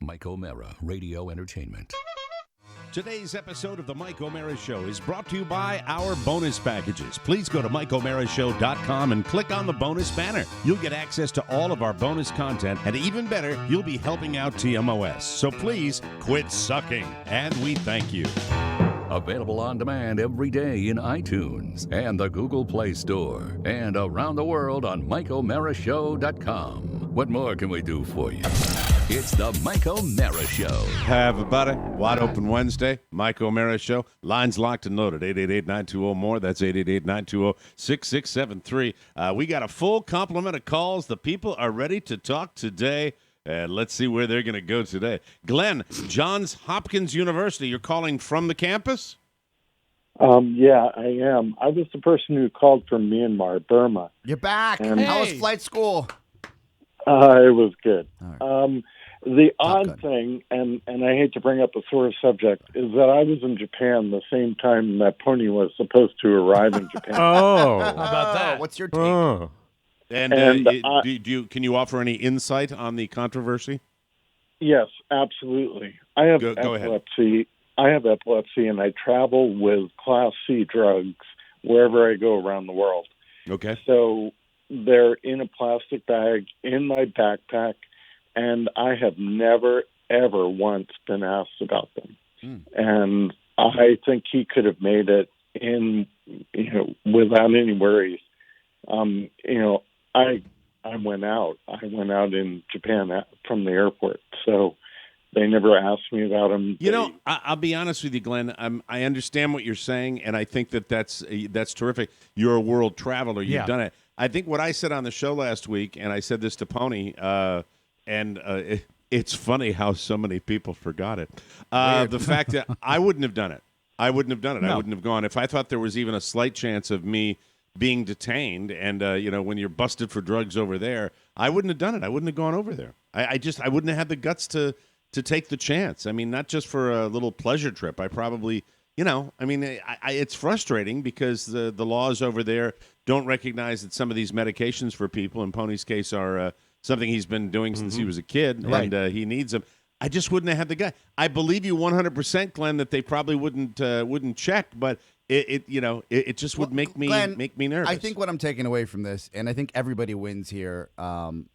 Mike O'Mara, Radio Entertainment. Today's episode of The Mike O'Mara Show is brought to you by our bonus packages. Please go to MikeO'MaraShow.com and click on the bonus banner. You'll get access to all of our bonus content, and even better, you'll be helping out TMOS. So please quit sucking, and we thank you. Available on demand every day in iTunes and the Google Play Store, and around the world on MikeO'MaraShow.com. What more can we do for you? It's the Mike O'Mara Show. Have about it. Wide Open Wednesday. Mike O'Mara Show. Lines locked and loaded. 888-920-MORE. That's 888-920-6673. We got a full complement of calls. The people are ready to talk today. And let's see where they're going to go today. Glenn, Johns Hopkins University. You're calling from the campus? Yeah, I am. I was the person who called from Myanmar, Burma. You're back. And How was flight school? It was good. Right. The odd thing, and I hate to bring up a sore subject, is that I was in Japan the same time that Pony was supposed to arrive in Japan. How about that? What's your take? And can you offer any insight on the controversy? Yes, absolutely. I have Go ahead. epilepsy. I have epilepsy, and I travel with Class C drugs wherever I go around the world. Okay. So they're in a plastic bag in my backpack, and I have never, ever once been asked about them. And I think he could have made it in, without any worries. I went out. I went out in Japan from the airport, so they never asked me about him. I'll be honest with you, Glenn. I understand what you're saying, and I think that's terrific. You're a world traveler. You've done it. I think what I said on the show last week, and I said this to Pony, it's funny how so many people forgot it. The fact that I wouldn't have done it. I wouldn't have done it. No. I wouldn't have gone. If I thought there was even a slight chance of me being detained and, when you're busted for drugs over there, I wouldn't have done it. I wouldn't have gone over there. I wouldn't have had the guts to take the chance. I mean, not just for a little pleasure trip. I probably, it's frustrating because the laws over there don't recognize that some of these medications for people, in Pony's case, are something he's been doing since he was a kid, and he needs them. I just wouldn't have had the guy. I believe you 100%, Glenn, that they probably wouldn't check, but it just would make me nervous. I think what I'm taking away from this, and I think everybody wins here,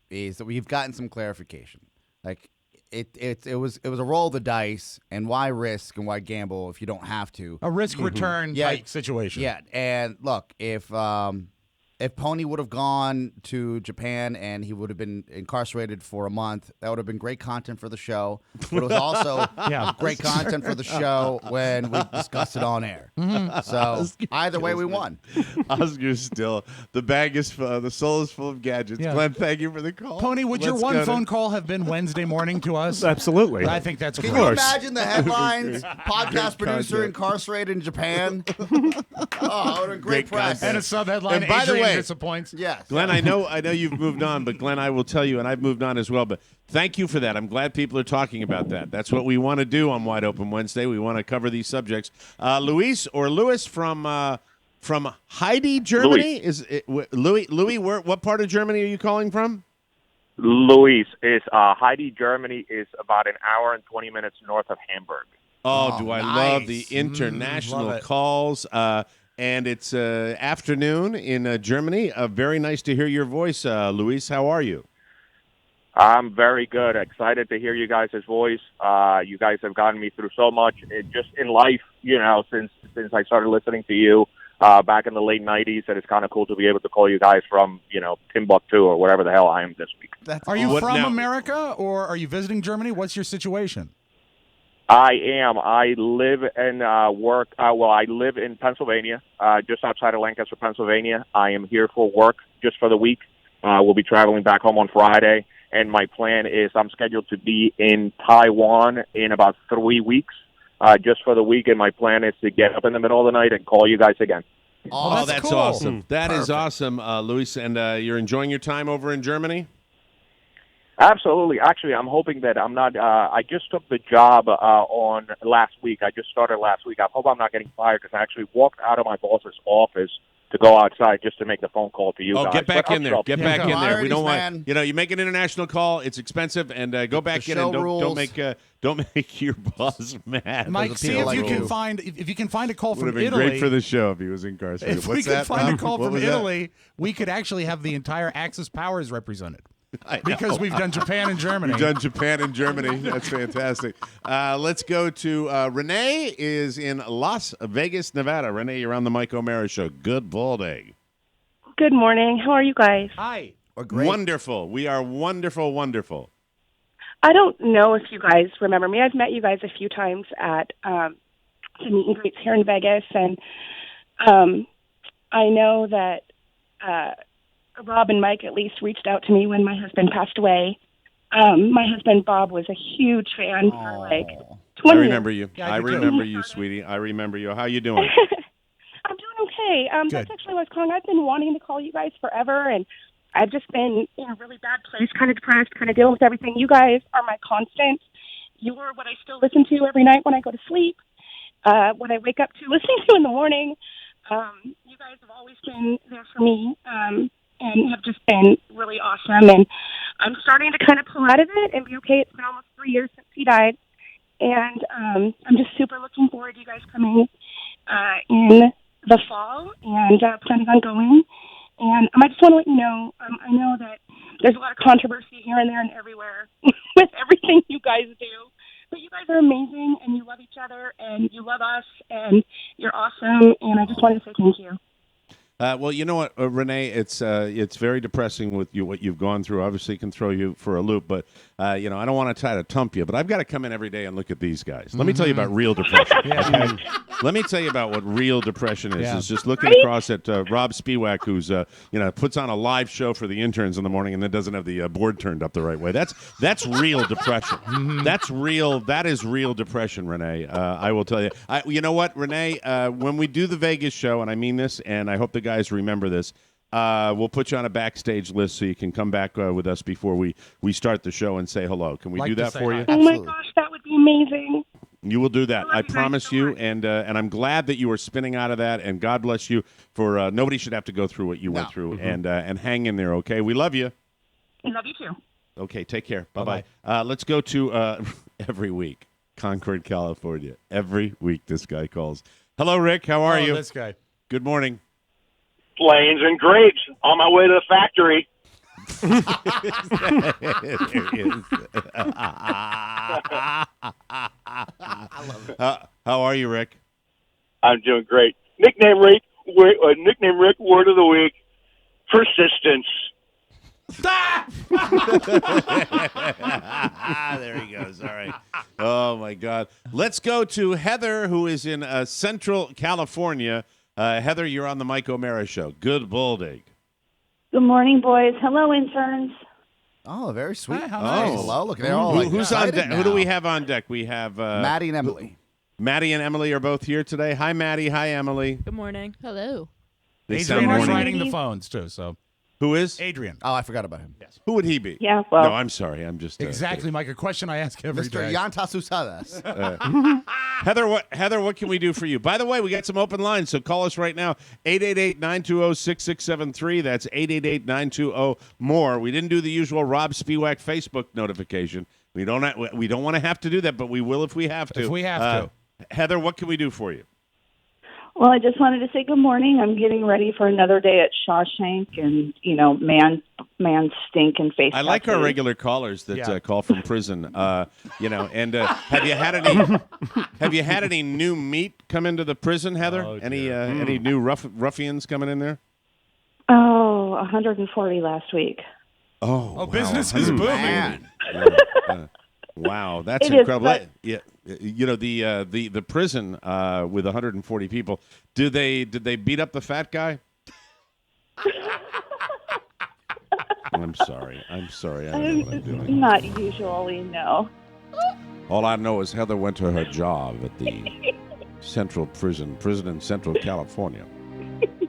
is that we've gotten some clarification. Like it was a roll of the dice, and why risk and why gamble if you don't have to? A risk return type situation. Yeah, and look, if Pony would have gone to Japan and he would have been incarcerated for a month, that would have been great content for the show. But it was also great content for the show when we discussed it on air. So either way, we won. Oscar still, the bag is full, the soul is full of gadgets. Yeah. Glenn, thank you for the call. Pony, would your one phone call have been Wednesday morning to us? Absolutely. I think that's Can you imagine the headlines? Podcast producer incarcerated in Japan. Oh, it would have been great press. And a sub-headline, and by the way, disappoints. Yes. Glenn, I know you've moved on, but Glenn, I will tell you, and I've moved on as well, but thank you for that. I'm glad people are talking about that. That's what we want to do on Wide Open Wednesday. We want to cover these subjects. Louis from Heidi, Germany? Louis, what part of Germany are you calling from? Louis is Heidi, Germany is about an hour and 20 minutes north of Hamburg. Oh, do I love the international calls. And it's afternoon in Germany. Very nice to hear your voice, Luis. How are you? I'm very good. Excited to hear you guys' voice. You guys have gotten me through so much just in life, since I started listening to you back in the late 90s. And it's kind of cool to be able to call you guys from, Timbuktu or wherever the hell I am this week. Are you from America or are you visiting Germany? What's your situation? I am. I live and work. I live in Pennsylvania, just outside of Lancaster, Pennsylvania. I am here for work just for the week. We'll be traveling back home on Friday. And my plan is I'm scheduled to be in Taiwan in about 3 weeks just for the week. And my plan is to get up in the middle of the night and call you guys again. Oh, that's cool. Awesome. That is awesome, Luis. And you're enjoying your time over in Germany? Absolutely. Actually, I'm hoping that I'm not. I just took the job on last week. I just started last week. I hope I'm not getting fired because I actually walked out of my boss's office to go outside just to make the phone call to you guys. Get back But in there. I'll Get show back up. in there. We don't Man. want you make an international call. It's expensive, and go back in and don't make your boss mad. Mike, see if you can find a call Would from have been Italy. great for the show if he was incarcerated. If What's we could that, find a Rob? call What from was that? Italy, we could actually have the entire Axis powers represented. Because we've done Japan and Germany. We've done Japan and Germany. That's fantastic. Let's go to Renee is in Las Vegas, Nevada. Renee, you're on the Mike O'Mara Show. Good morning. Good morning. How are you guys? Hi. Great. Wonderful. We are wonderful, wonderful. I don't know if you guys remember me. I've met you guys a few times at some meet and greets here in Vegas, and I know that Rob and Mike at least reached out to me when my husband passed away. My husband, Bob, was a huge fan for like 20 I remember you. Yeah, I you do. remember you, sweetie. I remember you. How you doing? I'm doing okay. Good. That's actually what I was calling. I've been wanting to call you guys forever, and I've just been in a really bad place, kind of depressed, kind of dealing with everything. You guys are my constant. You are what I still listen to every night when I go to sleep, what I wake up to listening to in the morning. You guys have always been there for me and have just been really awesome. And I'm starting to kind of pull out of it and be okay. It's been almost 3 years since he died. And I'm just super looking forward to you guys coming in the fall and planning on going. And I just want to let you know, I know that there's a lot of controversy here and there and everywhere with everything you guys do. But you guys are amazing, and you love each other, and you love us, and you're awesome. And I just wanted to say thank you. Well, you know what, Renee, it's very depressing with you what you've gone through. Obviously, it can throw you for a loop, but I don't want to try to tump you. But I've got to come in every day and look at these guys. Let me tell you about real depression. Okay? Let me tell you about what real depression is. Yeah. It's just looking across at Rob Spiewak, who's puts on a live show for the interns in the morning and then doesn't have the board turned up the right way. That's real depression. That's real. That is real depression, Renee. I will tell you. You know what, Renee? When we do the Vegas show, and I mean this, and I hope the guys remember this. We'll put you on a backstage list so you can come back with us before we start the show and say hello. Can we Like do to that say for hi. you? Oh, my gosh, that would be amazing. You will do that. I love I you guys promise so you. much. And I'm glad that you are spinning out of that. And God bless you for nobody should have to go through what you went through. And hang in there. Okay, we love you. I love you too. Okay, take care. Bye bye. Let's go to every week, Concord, California. Every week, this guy calls. Hello, Rick. How are you? This guy. Good morning. Planes and grapes on my way to the factory. How are you, Rick? I'm doing great. Nickname Rick. Word of the week. Persistence. There he goes. All right. Oh my God. Let's go to Heather, who is in Central California. Heather, you're on the Mike O'Mara Show. Good morning. Good morning, boys. Hello, interns. Oh, very sweet. Hi, how nice. Hello. Look, they're all Who's on excited deck? now. Who do we have on deck? We have Maddie and Emily. Maddie and Emily are both here today. Hi, Maddie. Hi, Emily. Good morning. Hello. They sound Adrian is morning. writing the phones, too. So Who is? Adrian. Oh, I forgot about him. Yes. Who would he be? Yeah, well. No, I'm sorry. I'm just Exactly, Mike. A question I ask every Mr. day. Yantas Usadas. Heather, what can we do for you? By the way, we got some open lines, so call us right now, 888-920-6673. That's 888-920-MORE. We didn't do the usual Rob Spiewak Facebook notification. We don't want to have to do that, but we will if we have to. If we have to. Heather, what can we do for you? Well, I just wanted to say good morning. I'm getting ready for another day at Shawshank and, man stink and face I like our tattoos. regular callers that Yeah. call from prison. And have you had any new meat come into the prison, Heather? Oh, any new ruffians coming in there? Oh, 140 last week. Oh, Oh, business is booming. Man. Wow, that's It is, incredible. but- The prison with 140 people. Did they beat up the fat guy? I'm sorry. I don't know what I'm doing. Not usually, no. All I know is Heather went to her job at the Central Prison in Central California.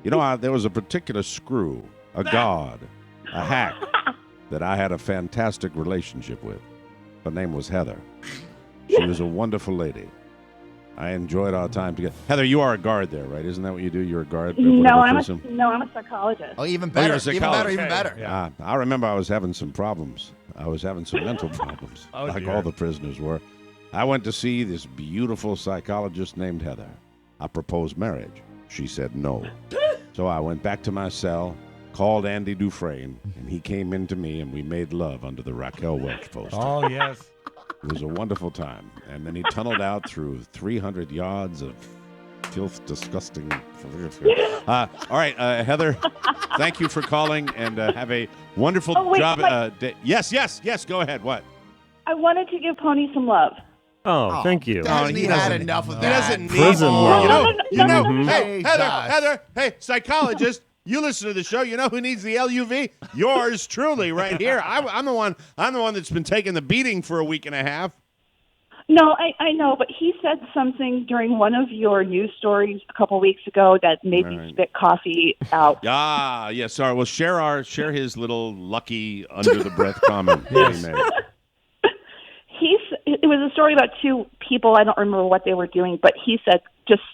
There was a particular screw, a god, a hack that I had a fantastic relationship with. Her name was Heather. She was a wonderful lady. I enjoyed our time together. Heather, you are a guard there, right? Isn't that what you do? You're a guard? No, I'm I'm a psychologist. Oh, even Oh, better. you're a Even better. psychologist. Even better. Yeah. I remember I was having some problems. I was having some mental problems, like dear. all the prisoners were. I went to see this beautiful psychologist named Heather. I proposed marriage. She said no. So I went back to my cell, called Andy Dufresne, and he came into me, and we made love under the Raquel Welch poster. Oh, yes. It was a wonderful time. And then he tunneled out through 300 yards of filth, disgusting. All right, Heather, thank you for calling, and have a wonderful job. Day. Yes. Go ahead. What? I wanted to give Pony some love. Oh, thank you. Hasn't he had enough of He that? doesn't need Prison more. love. Hey, Josh. Heather, hey, psychologist. You listen to the show. You know who needs the LUV? Yours truly, right here. I'm the one that's been taking the beating for a week and a half. No, I know, but he said something during one of your news stories a couple weeks ago that made me spit coffee out. Yeah, sorry. Well, share his little lucky under the breath comment that he made. It was a story about two people. I don't remember what they were doing, but he said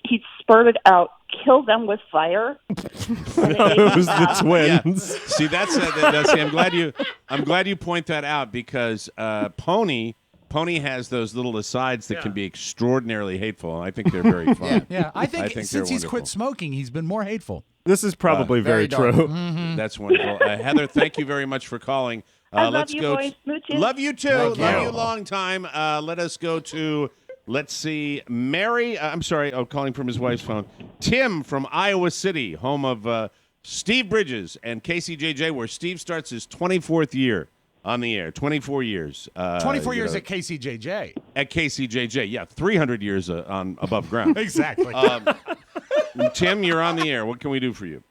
he spurted out, kill them with fire. It was the twins. Yeah. See, that's I'm glad you point that out, because Pony has those little asides that can be extraordinarily hateful, and I think they're very fun. Yeah, I think since he's wonderful. quit smoking, he's been more hateful. This is probably very very true. Mm-hmm. That's wonderful. Heather, thank you very much for calling. I love Let's you, go. boys. Smooches. Love you too. Thank Love you. you long time. Let us go to, let's see, Mary. I'm sorry. Oh, calling from his wife's phone. Tim from Iowa City, home of Steve Bridges and KCJJ, where Steve starts his 24th year on the air. 24 years. 24 years at KCJJ. At KCJJ, yeah. 300 years on above ground. Exactly. Tim, you're on the air. What can we do for you?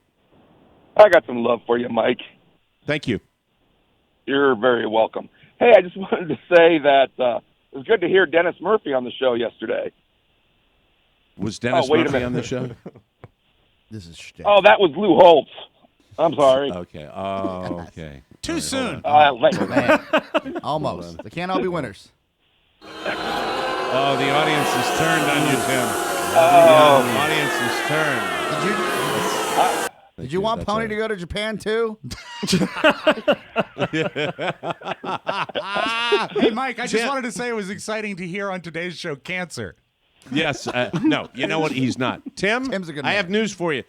I got some love for you, Mike. Thank you. You're very welcome. Hey, I just wanted to say that it was good to hear Dennis Murphy on the show yesterday. Was Dennis wait a Murphy minute. on the show? This is shit. Oh, that was Lou Holtz. I'm sorry. Okay. Oh, okay. Too soon. Man, almost. They can't all be winners. Oh, the audience has turned on you, Tim. The audience has turned. Did you want Pony to go to Japan too? Hey, Mike, I just wanted to say it was exciting to hear on today's show cancer. Yes. No, you know what? He's not. Tim's a good I man. have news for you.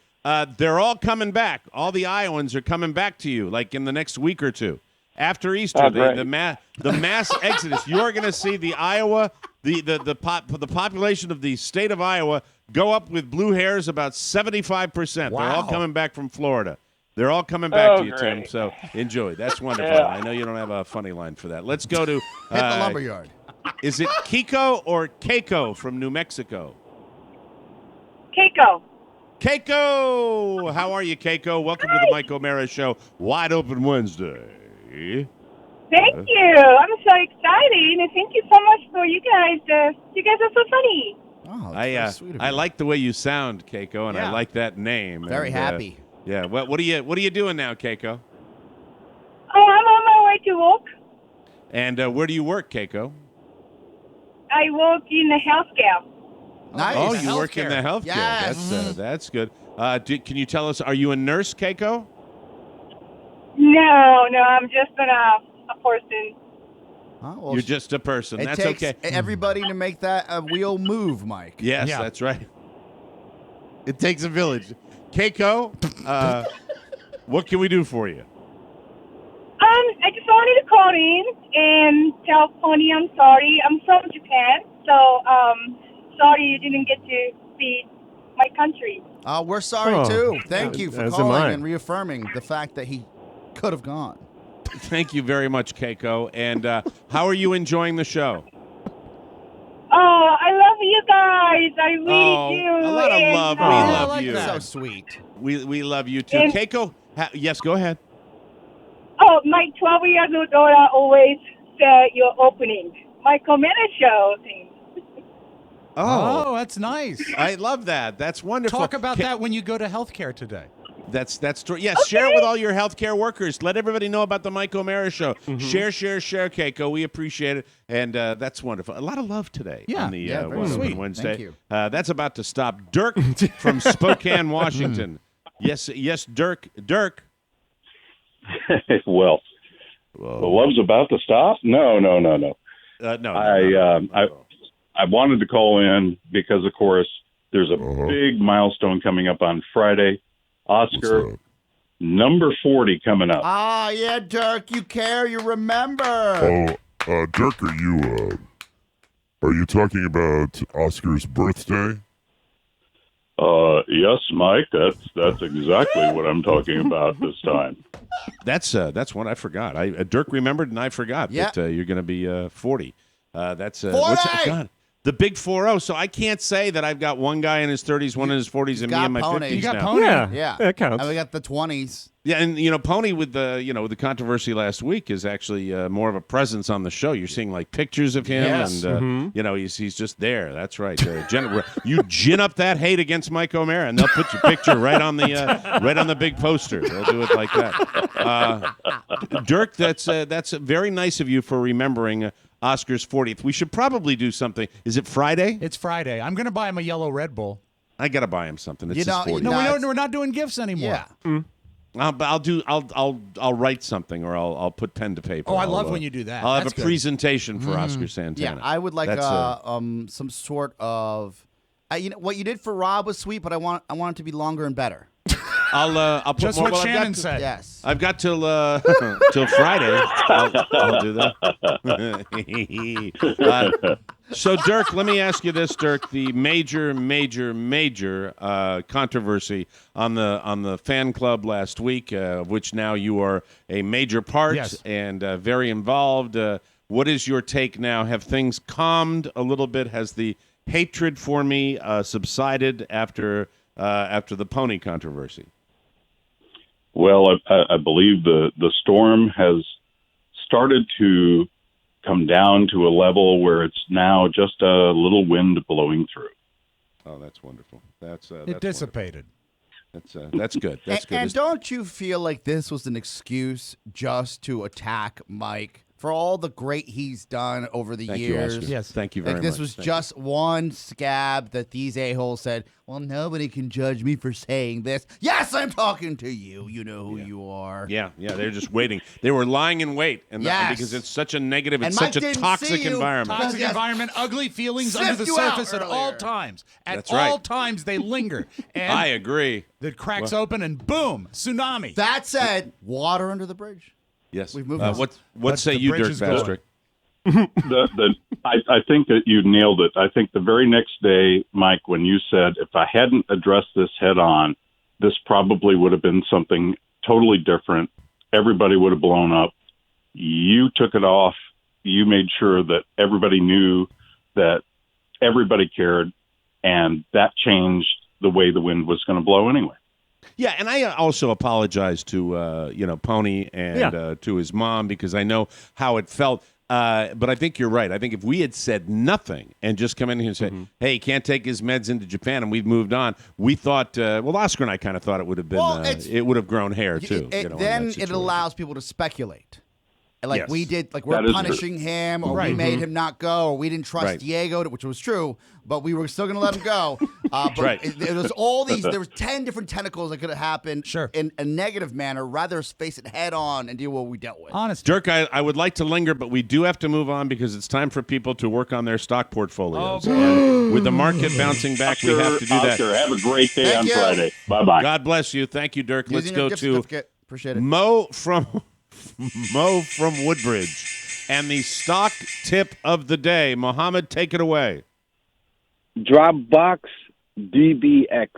They're all coming back. All the Iowans are coming back to you, like in the next week or two. After Easter, Oh, great. the mass exodus. You are going to see the Iowa, the population of the state of Iowa go up with blue hairs about 75%. They're all coming back from Florida. They're all coming back to you, Tim. great. So enjoy. That's wonderful. Yeah. I know you don't have a funny line for that. Let's go to Hit the lumberyard. Is it Kiko or Keiko from New Mexico? Keiko. Keiko! How are you, Keiko? Welcome to the Mike O'Mara Show, Wide Open Wednesday. Thank you. I'm so excited, and thank you so much for you guys. You guys are so funny. Oh, that's very sweet of I you. like the way you sound, Keiko, and I Yeah. like that name. Very And, happy. Yeah. What are you doing now, Keiko? Oh, I'm on my way to work. And where do you work, Keiko? I work in the healthcare. Nice. Oh, you work in the healthcare. Yes. That's good. Can you tell us? Are you a nurse, Keiko? No, I'm just a person. Oh, well, You're just a person. it That's takes okay. everybody to make that wheel move, Mike. Yes, Yeah. that's right. It takes a village. Keiko, what can we do for you? I just wanted to call in and tell Pony I'm sorry. I'm from Japan, so sorry you didn't get to see my country. We're sorry, Oh, too. Thank you for as am calling I. and reaffirming the fact that he could have gone. Thank you very much, Keiko. And how are you enjoying the show? Oh, I love you guys. I really do. A lot of And, love. We I love like you. that. So sweet. We love you too. And- Keiko, yes, go ahead. Oh, my 12-year-old daughter always said your opening, my comedy show thing. Oh, that's nice. I love that. That's wonderful. Talk about that when you go to healthcare today. That's true. Yes, share it with all your healthcare workers. Let everybody know about the Mike O'Mara Show. Share, Keiko. We appreciate it, and that's wonderful. A lot of love today on the Wednesday. Thank you. That's about to stop. Dirk from Spokane, Washington. Yes, Dirk. Well, the love's about to stop? No. No. I wanted to call in because, of course, there's a big milestone coming up on Friday. Oscar, number 40 coming up. Ah, yeah, Dirk, you care, you remember. Dirk, are you talking about Oscar's birthday? Yes, Mike, that's exactly what I'm talking about this time. That's one I forgot. Dirk remembered and I forgot that you're going to be 40. That's 40! God, the big 40. So I can't say that I've got one guy in his 30s, one in his 40s, and me in my 50s. You got now. Pony. Yeah, that counts. And we got the 20s. Yeah, and Pony with the controversy last week is actually more of a presence on the show. You're seeing like pictures of him, and he's just there. That's right. You gin up that hate against Mike O'Mara, and they'll put your picture right on the big poster. They'll do it like that. Dirk, that's very nice of you for remembering Oscar's 40th. We should probably do something. Is it Friday? It's Friday. I'm going to buy him a yellow Red Bull. I got to buy him something. It's his 40th. No, we're not doing gifts anymore. Yeah. I'll write something, or I'll put pen to paper. Oh, I love when you do that. I'll have That's a good. presentation for Oscar Santana. Yeah, I would like some sort of. What you did for Rob was sweet, but I want it to be longer and better. I'll put just more. what Shannon said. Yes. I've got till Friday. I'll do that. So, Dirk, let me ask you this, Dirk. The major controversy on the fan club last week, of which now you are a major part and very involved. What is your take now? Have things calmed a little bit? Has the hatred for me subsided after the Pony controversy? Well, I believe the storm has started to come down to a level where it's now just a little wind blowing through. Oh, that's wonderful. That's it dissipated. Wonderful. That's good. That's good. And don't you feel like this was an excuse just to attack Mike for all the great he's done over the years? You, yes, thank you very much. This was just one scab that these a-holes said, well, nobody can judge me for saying this. Yes, I'm talking to you. You know who you are. Yeah, they're just waiting. They were lying in wait, and because it's such a negative, it's such a toxic environment. Toxic environment, ugly feelings under the surface at all times. At all times, they linger. And I agree. It cracks open, and boom, tsunami. That said, water under the bridge. Yes. We've moved on. What say you, Dirk Bastrick? I think that you nailed it. I think the very next day, Mike, when you said, if I hadn't addressed this head on, this probably would have been something totally different. Everybody would have blown up. You took it off. You made sure that everybody knew that everybody cared, and that changed the way the wind was going to blow anyway. Yeah, and I also apologize to Pony and to his mom, because I know how it felt. But I think you're right. I think if we had said nothing and just come in here and say, hey, he can't take his meds into Japan, and we've moved on, we thought, Oscar and I kind of thought it would have been, it would have grown hair too. Then it allows people to speculate. Like we did, like we're punishing him, or we made him not go, or we didn't trust Diego, which was true, but we were still going to let him go. But there was all these, there was 10 different tentacles that could have happened in a negative manner, rather face it head on and deal with what we dealt with. Honestly. Dirk, I would like to linger, but we do have to move on because it's time for people to work on their stock portfolios. And with the market bouncing back, we have to do that. Oscar, have a great day on Friday. Bye-bye. God bless you. Thank you, Dirk. Let's go to Appreciate it. Mo from Woodbridge. And the stock tip of the day. Mohammed, take it away. Dropbox DBX.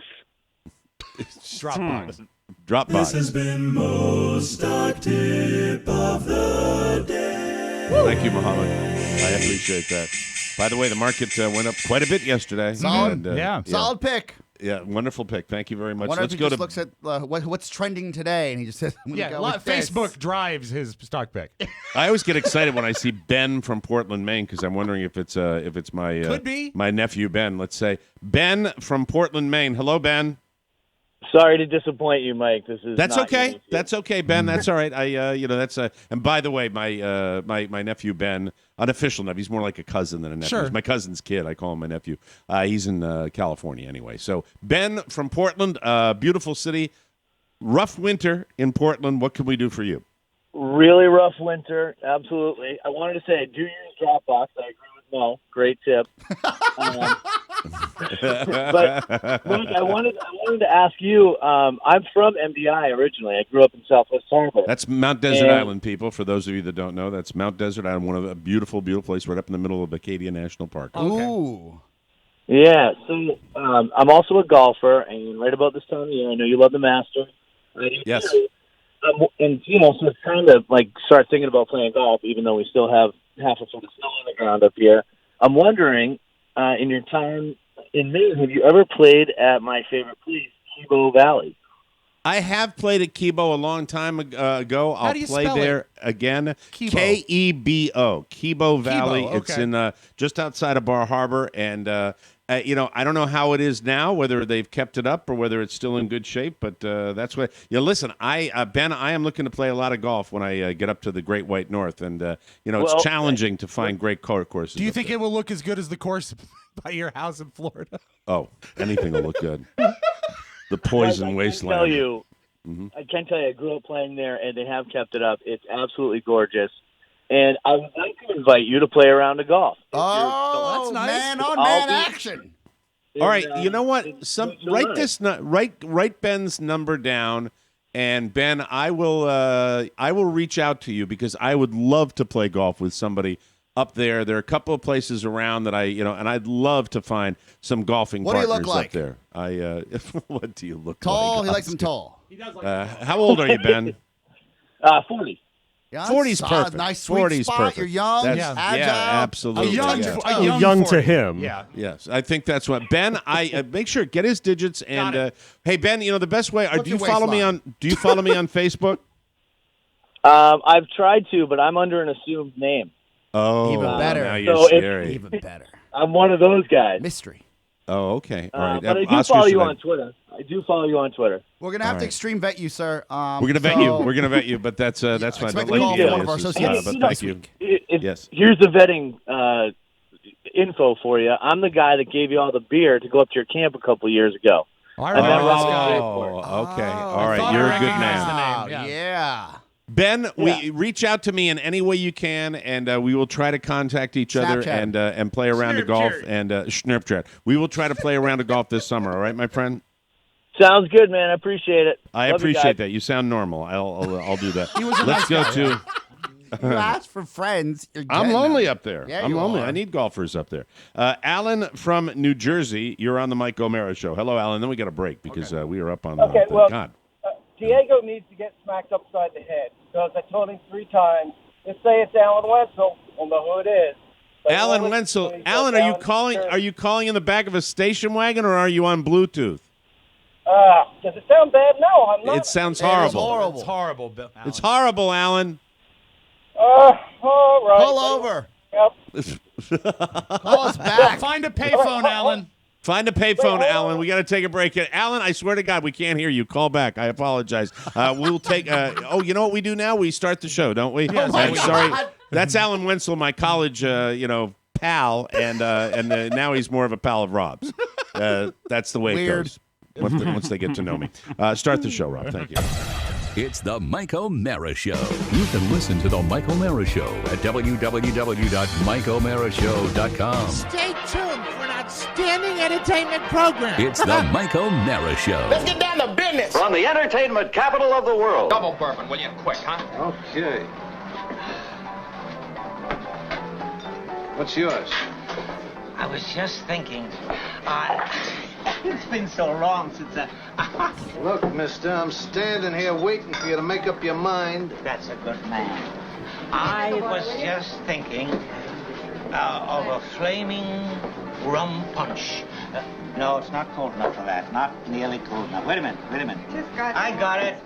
Dropbox. Dropbox. This has been Mo's stock tip of the day. Thank you, Mohammed. I appreciate that. By the way, the market went up quite a bit yesterday. Solid. And, solid pick. Yeah, wonderful pick. Thank you very much. Let's go to. Looks at what's trending today, and he just says, Facebook drives his stock pick. I always get excited when I see Ben from Portland, Maine, because I'm wondering if it's my could be my nephew Ben. Let's say Ben from Portland, Maine. Hello, Ben. Sorry to disappoint you, Mike. This is That's not okay. unique. That's okay, Ben. That's all right. That's and by the way, my nephew Ben, unofficial nephew, he's more like a cousin than a nephew. Sure. He's my cousin's kid. I call him my nephew. He's in California anyway. So Ben from Portland, beautiful city. Rough winter in Portland. What can we do for you? Really rough winter. Absolutely. I wanted to say I do use Dropbox. I agree with Mo. Great tip. But Mike, I wanted to ask you. I'm from MDI originally. I grew up in Southwest Harbor. That's Mount Desert Island, people. For those of you that don't know, that's Mount Desert Island, one of a beautiful, beautiful place right up in the middle of Acadia National Park. Okay. Ooh. Yeah. So I'm also a golfer, and right about this time of year, I know you love the Masters. Yes. And so it's kind of like start thinking about playing golf, even though we still have half a foot of snow on the ground up here. I'm wondering, in your time in Maine, have you ever played at my favorite place, Kebo Valley? I have played at Kebo a long time ago. I'll play there again. Kebo. Kebo. Kebo Valley. Kebo, It's okay. in just outside of Bar Harbor, and I don't know how it is now, whether they've kept it up or whether it's still in good shape. But that's what. Listen, Ben, I am looking to play a lot of golf when I get up to the Great White North, and it's challenging to find great courses. Do you think it will look as good as the course by your house in Florida? Oh, anything will look good. The poison wasteland. I can tell you, I grew up playing there, and they have kept it up. It's absolutely gorgeous. And I would like to invite you to play a round of golf. Oh, that's nice. Man-on-man action. All right, you know what? Write Ben's number down, and Ben, I will reach out to you because I would love to play golf with somebody up there. There are a couple of places around that and I'd love to find some golfing What do you partners look like? up there. What do you look Tall. like? He likes them tall. He does like how old are you, Ben? 40. Yeah, 40's perfect. Nice sweet 40's spot. perfect. You're young, That's- agile. Yeah, absolutely. young to him. Yeah. Yes, I think that's what Ben. I make sure get his digits and hey Ben, the best way. What's Do you your follow me waistline? on? Do you follow me on Facebook? I've tried to, but I'm under an assumed name. Oh, Even better. Now you're So if- scary. Even better. I'm one of those guys. Mystery. Oh, okay. All right. But I do Oscar, follow should you I- on Twitter. I do follow you on Twitter. We're gonna have All to right. extreme vet you, sir. We're gonna vet you. We're gonna vet you, but that's fine. expect Don't a like call the from one of our aliases, associates but next thank you. week. Yes. Here's the vetting info for you. I'm the guy that gave you all the beer to go up to your camp a couple years ago. Oh, I I remember met this Robin guy. Staples. Okay. All I right. thought You're I a good recognized man. the name. Yeah. Ben, we reach out to me in any way you can, and we will try to contact each other Snapchat. and play around the golf and Snapchat. We will try to play around the golf this summer. All right, my friend. Sounds good, man. I appreciate it. I Love you appreciate guys. that. You sound normal. I'll do that. He was a Let's nice go guy, to. You ask for friends. You're I'm getting lonely them. up there. Yeah, I'm you lonely. are. I need golfers up there. Alan from New Jersey, you're on the Mike O'Mara show. Hello, Alan. Then we got a break because we are up on. Okay, well, God. Diego needs to get smacked upside the head because I told him 3 times. Just say it's Alan Wenzel. We'll know who it is. But Alan no one Wenzel. listens to me, Alan, so are you Alan calling? Stern. Are you calling in the back of a station wagon or are you on Bluetooth? Does it sound bad? No, I'm not. It sounds It is horrible. horrible. It's horrible, Bill. Alan. It's horrible, Alan. All right. Pull over. Yep. Call us back. Find a payphone, Alan. Find a payphone, Alan. We got to take a break. Alan, I swear to God, we can't hear you. Call back. I apologize. We'll take. You know what we do now? We start the show, don't we? Yes, I'm we do. sorry. That's Alan Wenzel, my college, pal, and now he's more of a pal of Rob's. That's the way Weird. it goes. Once they get to know me. Start the show, Rob. Thank you. It's the Mike O'Mara Show. You can listen to the Mike O'Mara Show at www.mikeomarashow.com. Stay tuned for an outstanding entertainment program. It's the Mike O'Mara Show. Let's get down to business. From the entertainment capital of the world. Double bourbon, will you? Quick, huh? Okay. What's yours? I was just thinking. It's been so long since Look, mister, I'm standing here waiting for you to make up your mind. That's a good man. I was just thinking of a flaming rum punch. No, it's not cold enough for that. Not nearly cold enough. Wait a minute. I got it.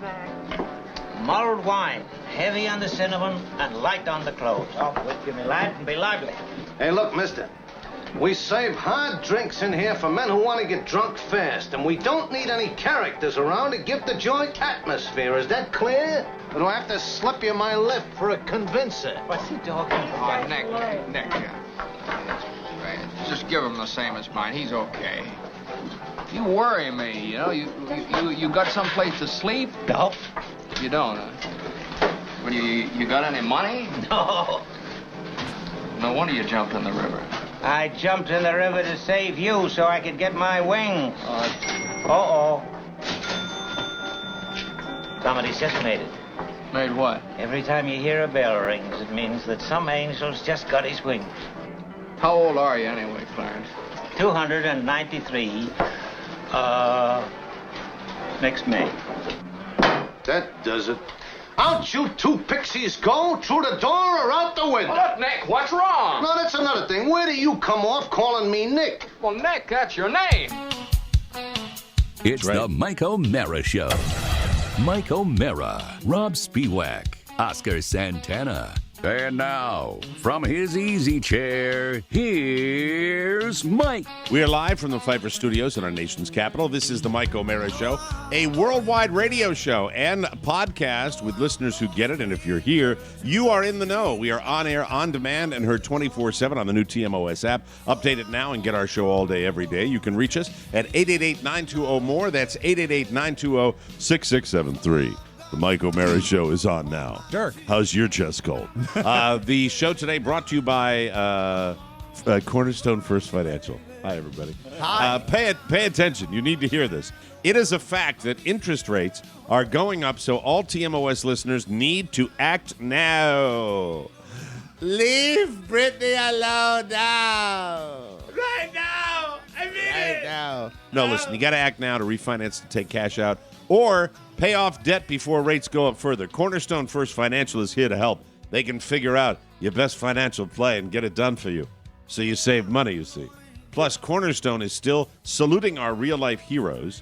Mulled wine, heavy on the cinnamon and light on the clothes. Oh, with you, me lad, and be lively. Hey, look, mister. We serve hard drinks in here for men who want to get drunk fast, and we don't need any characters around to give the joint atmosphere. Is that clear? Or do I have to slip you my lip for a convincer? What's he talking about? Oh, Nick. Just give him the same as mine. He's okay. You worry me, you know. You got someplace to sleep? No. You don't, huh? Well, you got any money? No. No wonder you jumped in the river. I jumped in the river to save you so I could get my wings. Uh-oh. Somebody's just made it. Made what? Every time you hear a bell rings, it means that some angel's just got his wings. How old are you anyway, Clarence? 293. Next May. That does it. Out you two pixies go, through the door or out the window. Look, Nick, what's wrong? No, that's another thing. Where do you come off calling me Nick? Well, Nick, that's your name. It's the Mike O'Mara Show. Mike O'Mara, Rob Spiewak, Oscar Santana. And now, from his easy chair, here's Mike. We are live from the Pfeiffer Studios in our nation's capital. This is the Mike O'Mara Show, a worldwide radio show and podcast with listeners who get it. And if you're here, you are in the know. We are on air, on demand, and heard 24/7 on the new TMOS app. Update it now and get our show all day, every day. You can reach us at 888-920-MORE. That's 888-920-6673. The Mike O'Mara Show is on now. Dirk. How's your chest cold? The show today brought to you by Cornerstone First Financial. Hi, everybody. Hi. Pay attention. You need to hear this. It is a fact that interest rates are going up, so all TMOS listeners need to act now. Leave Brittany alone now. Right now. I mean it. Now. No, listen, you got to act now to refinance to take cash out or pay off debt before rates go up further. Cornerstone First Financial is here to help. They can figure out your best financial play and get it done for you. So you save money, you see. Plus, Cornerstone is still saluting our real-life heroes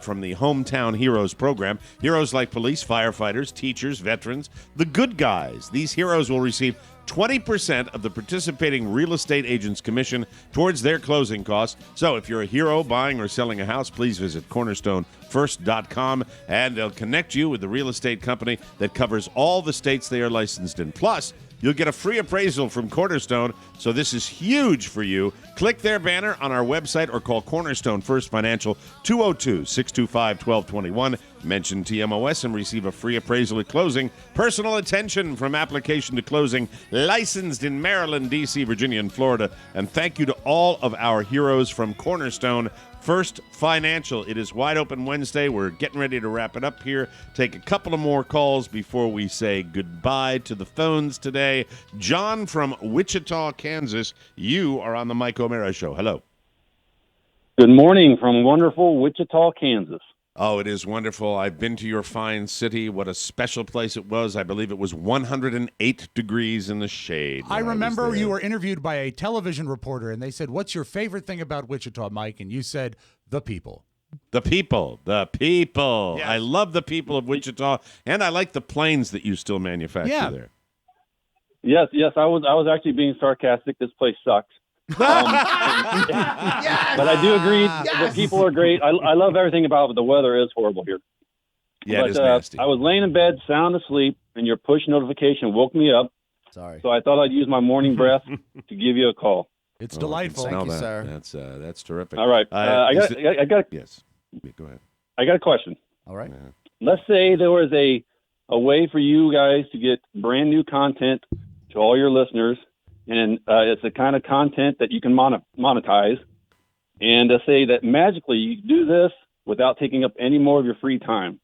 from the Hometown Heroes program. Heroes like police, firefighters, teachers, veterans, the good guys. These heroes will receive 20% of the participating real estate agent's commission towards their closing costs. So if you're a hero buying or selling a house, please visit cornerstonefirst.com, and they'll connect you with the real estate company that covers all the states they are licensed in. Plus, you'll get a free appraisal from Cornerstone, so this is huge for you. Click their banner on our website or call Cornerstone First Financial 202-625-1221. Mention TMOS and receive a free appraisal at closing. Personal attention from application to closing. Licensed in Maryland, D.C., Virginia, and Florida. And thank you to all of our heroes from Cornerstone First Financial. It is Wide Open Wednesday. We're getting ready to wrap it up here. Take a couple of more calls before we say goodbye to the phones today. John from Wichita, Kansas, you are on the Mike O'Mara Show. Hello. Good morning from wonderful Wichita, Kansas. Oh, it is wonderful. I've been to your fine city. What a special place it was. I believe it was 108 degrees in the shade. I remember you were interviewed by a television reporter, and they said, "What's your favorite thing about Wichita, Mike?" And you said, "The people." The people. The people. Yes. I love the people of Wichita, and I like the planes that you still manufacture there. Yes, I was actually being sarcastic. This place sucks. But I do agree. The people are great. I love everything about it. The weather is horrible here. Yeah, it is nasty. I was laying in bed, sound asleep, and your push notification woke me up. Sorry. So I thought I'd use my morning breath to give you a call. It's delightful. Thank you, sir. That's terrific. All right. I got. Yes. Go ahead. I got a question. All right. Let's say there was a way for you guys to get brand new content to all your listeners. And it's the kind of content that you can monetize. And to say that magically you do this without taking up any more of your free time.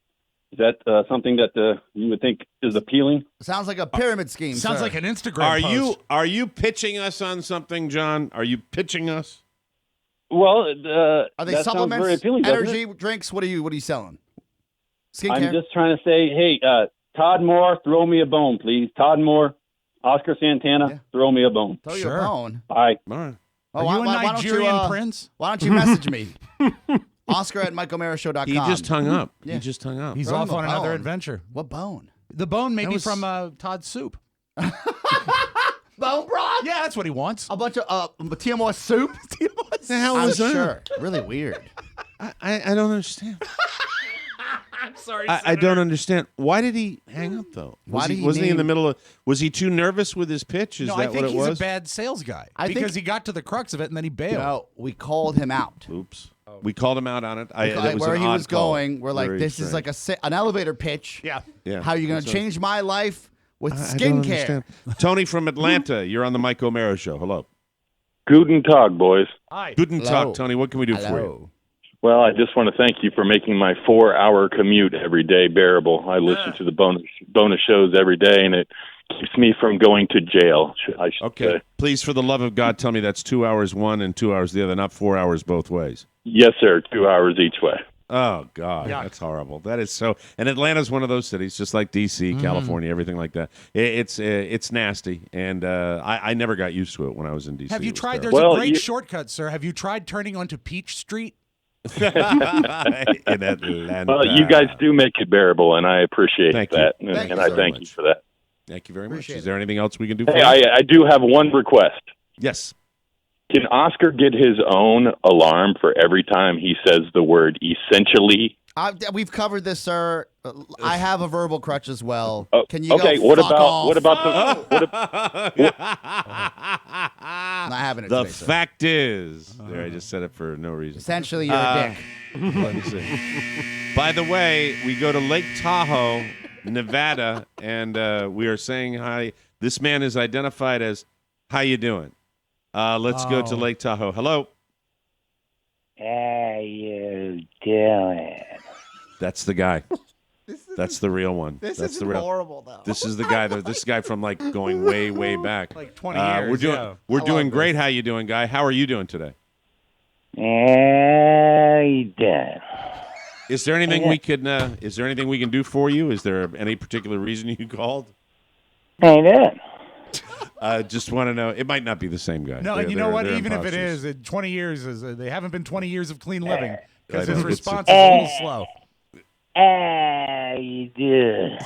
Is that something that you would think is appealing? Sounds like a pyramid scheme. Sounds like an Instagram post. Are you pitching us on something, John? Are you pitching us? Well, are they that supplements, sounds very appealing, energy drinks? What are you selling? Skincare? I'm just trying to say, hey, Todd Moore, throw me a bone, please. Todd Moore. Oscar Santana, throw me a bone. Throw you a bone. Bye. All right. Are you a Nigerian prince? Why don't you message me? Oscar at MikeO'MaraShow.com. He just hung up. Yeah. He just hung up. He's Throw off him a on another bone. adventure. What bone? The bone may That be was- from Todd's soup. bone broth? Yeah, that's what he wants. A bunch of Tmos soup? The hell I'm was that? sure. Really weird. I don't understand. I'm sorry, I don't understand. Why did he hang up though? Wasn't he in the middle of? Was he too nervous with his pitch? Is No, that I what think it he's was? a bad sales guy I think- because he got to the crux of it and then he bailed. No, we called him out. Oops. We called him out on it. Where he was going, we're like, this is like an elevator pitch. Yeah. How are you going to So- change my life with I don't skincare? understand. Tony from Atlanta, you're on the Mike O'Mara Show. Hello. Guten Tag, boys. Hi. Guten Hello. Tag, Tony. What can we do for you? Well, I just want to thank you for making my 4-hour commute every day bearable. I listen to the bonus shows every day, and it keeps me from going to jail, I should Okay. say. Please, for the love of God, tell me that's 2 hours one and 2 hours the other, not 4 hours both ways. Yes, sir. 2 hours each way. Oh, God. Yuck. That's horrible. That is so. And Atlanta's one of those cities, just like D.C., California, everything like that. It's nasty, and I never got used to it when I was in D.C. Have you It was tried? terrible. There's a great shortcut, sir. Have you tried turning onto Peach Street? in Atlanta. Well, you guys do make it bearable, and I appreciate Thank you. that, Thank and you I so thank much. you for that. Thank you very much. Appreciate Is there anything else we can do for Hey, you? I do have one request. Yes. Can Oscar get his own alarm for every time he says the word essentially? We've covered this, sir. I have a verbal crutch as well. Can you okay, go what fuck about off? what about the Not having it The today, sir. fact is, there, I just said it for no reason. Essentially, you're a dick. Let me see. By the way, we go to Lake Tahoe, Nevada, and we are saying hi. This man is identified as, how you doing? Let's go to Lake Tahoe. Hello. How you doing? That's the guy. That's the real one. This That's is the real. horrible, though. This is the guy. This guy from like going way, way back. Like 20 years. We're I doing love great. How you doing, guy? How are you doing today? How you doing? Is there anything we can? Is there anything we can do for you? Is there any particular reason you called? How you doing? Just want to know. It might not be the same guy. No, They're- and you know they're- what? they're Even if it imposters. is, 20 years they haven't been 20 years of clean living because I know. his It's- response is a little slow. How you doing?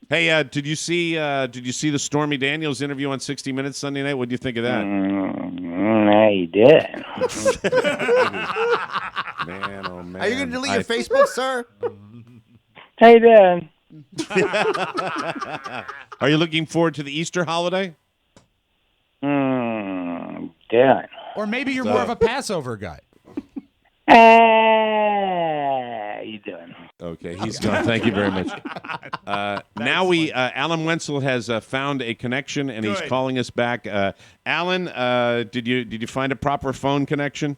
Hey, did you see the Stormy Daniels interview on 60 Minutes Sunday night? What do you think of that? How you doing? Man, oh man. Are you going to delete your Facebook, sir? How you doing? Are you looking forward to the Easter holiday? Doing. Or maybe you're more of a Passover guy. How you doing? Okay, he's gone. Thank you very much. Now Alan Wenzel has found a connection, and he's Good. calling us back. Alan, did you find a proper phone connection?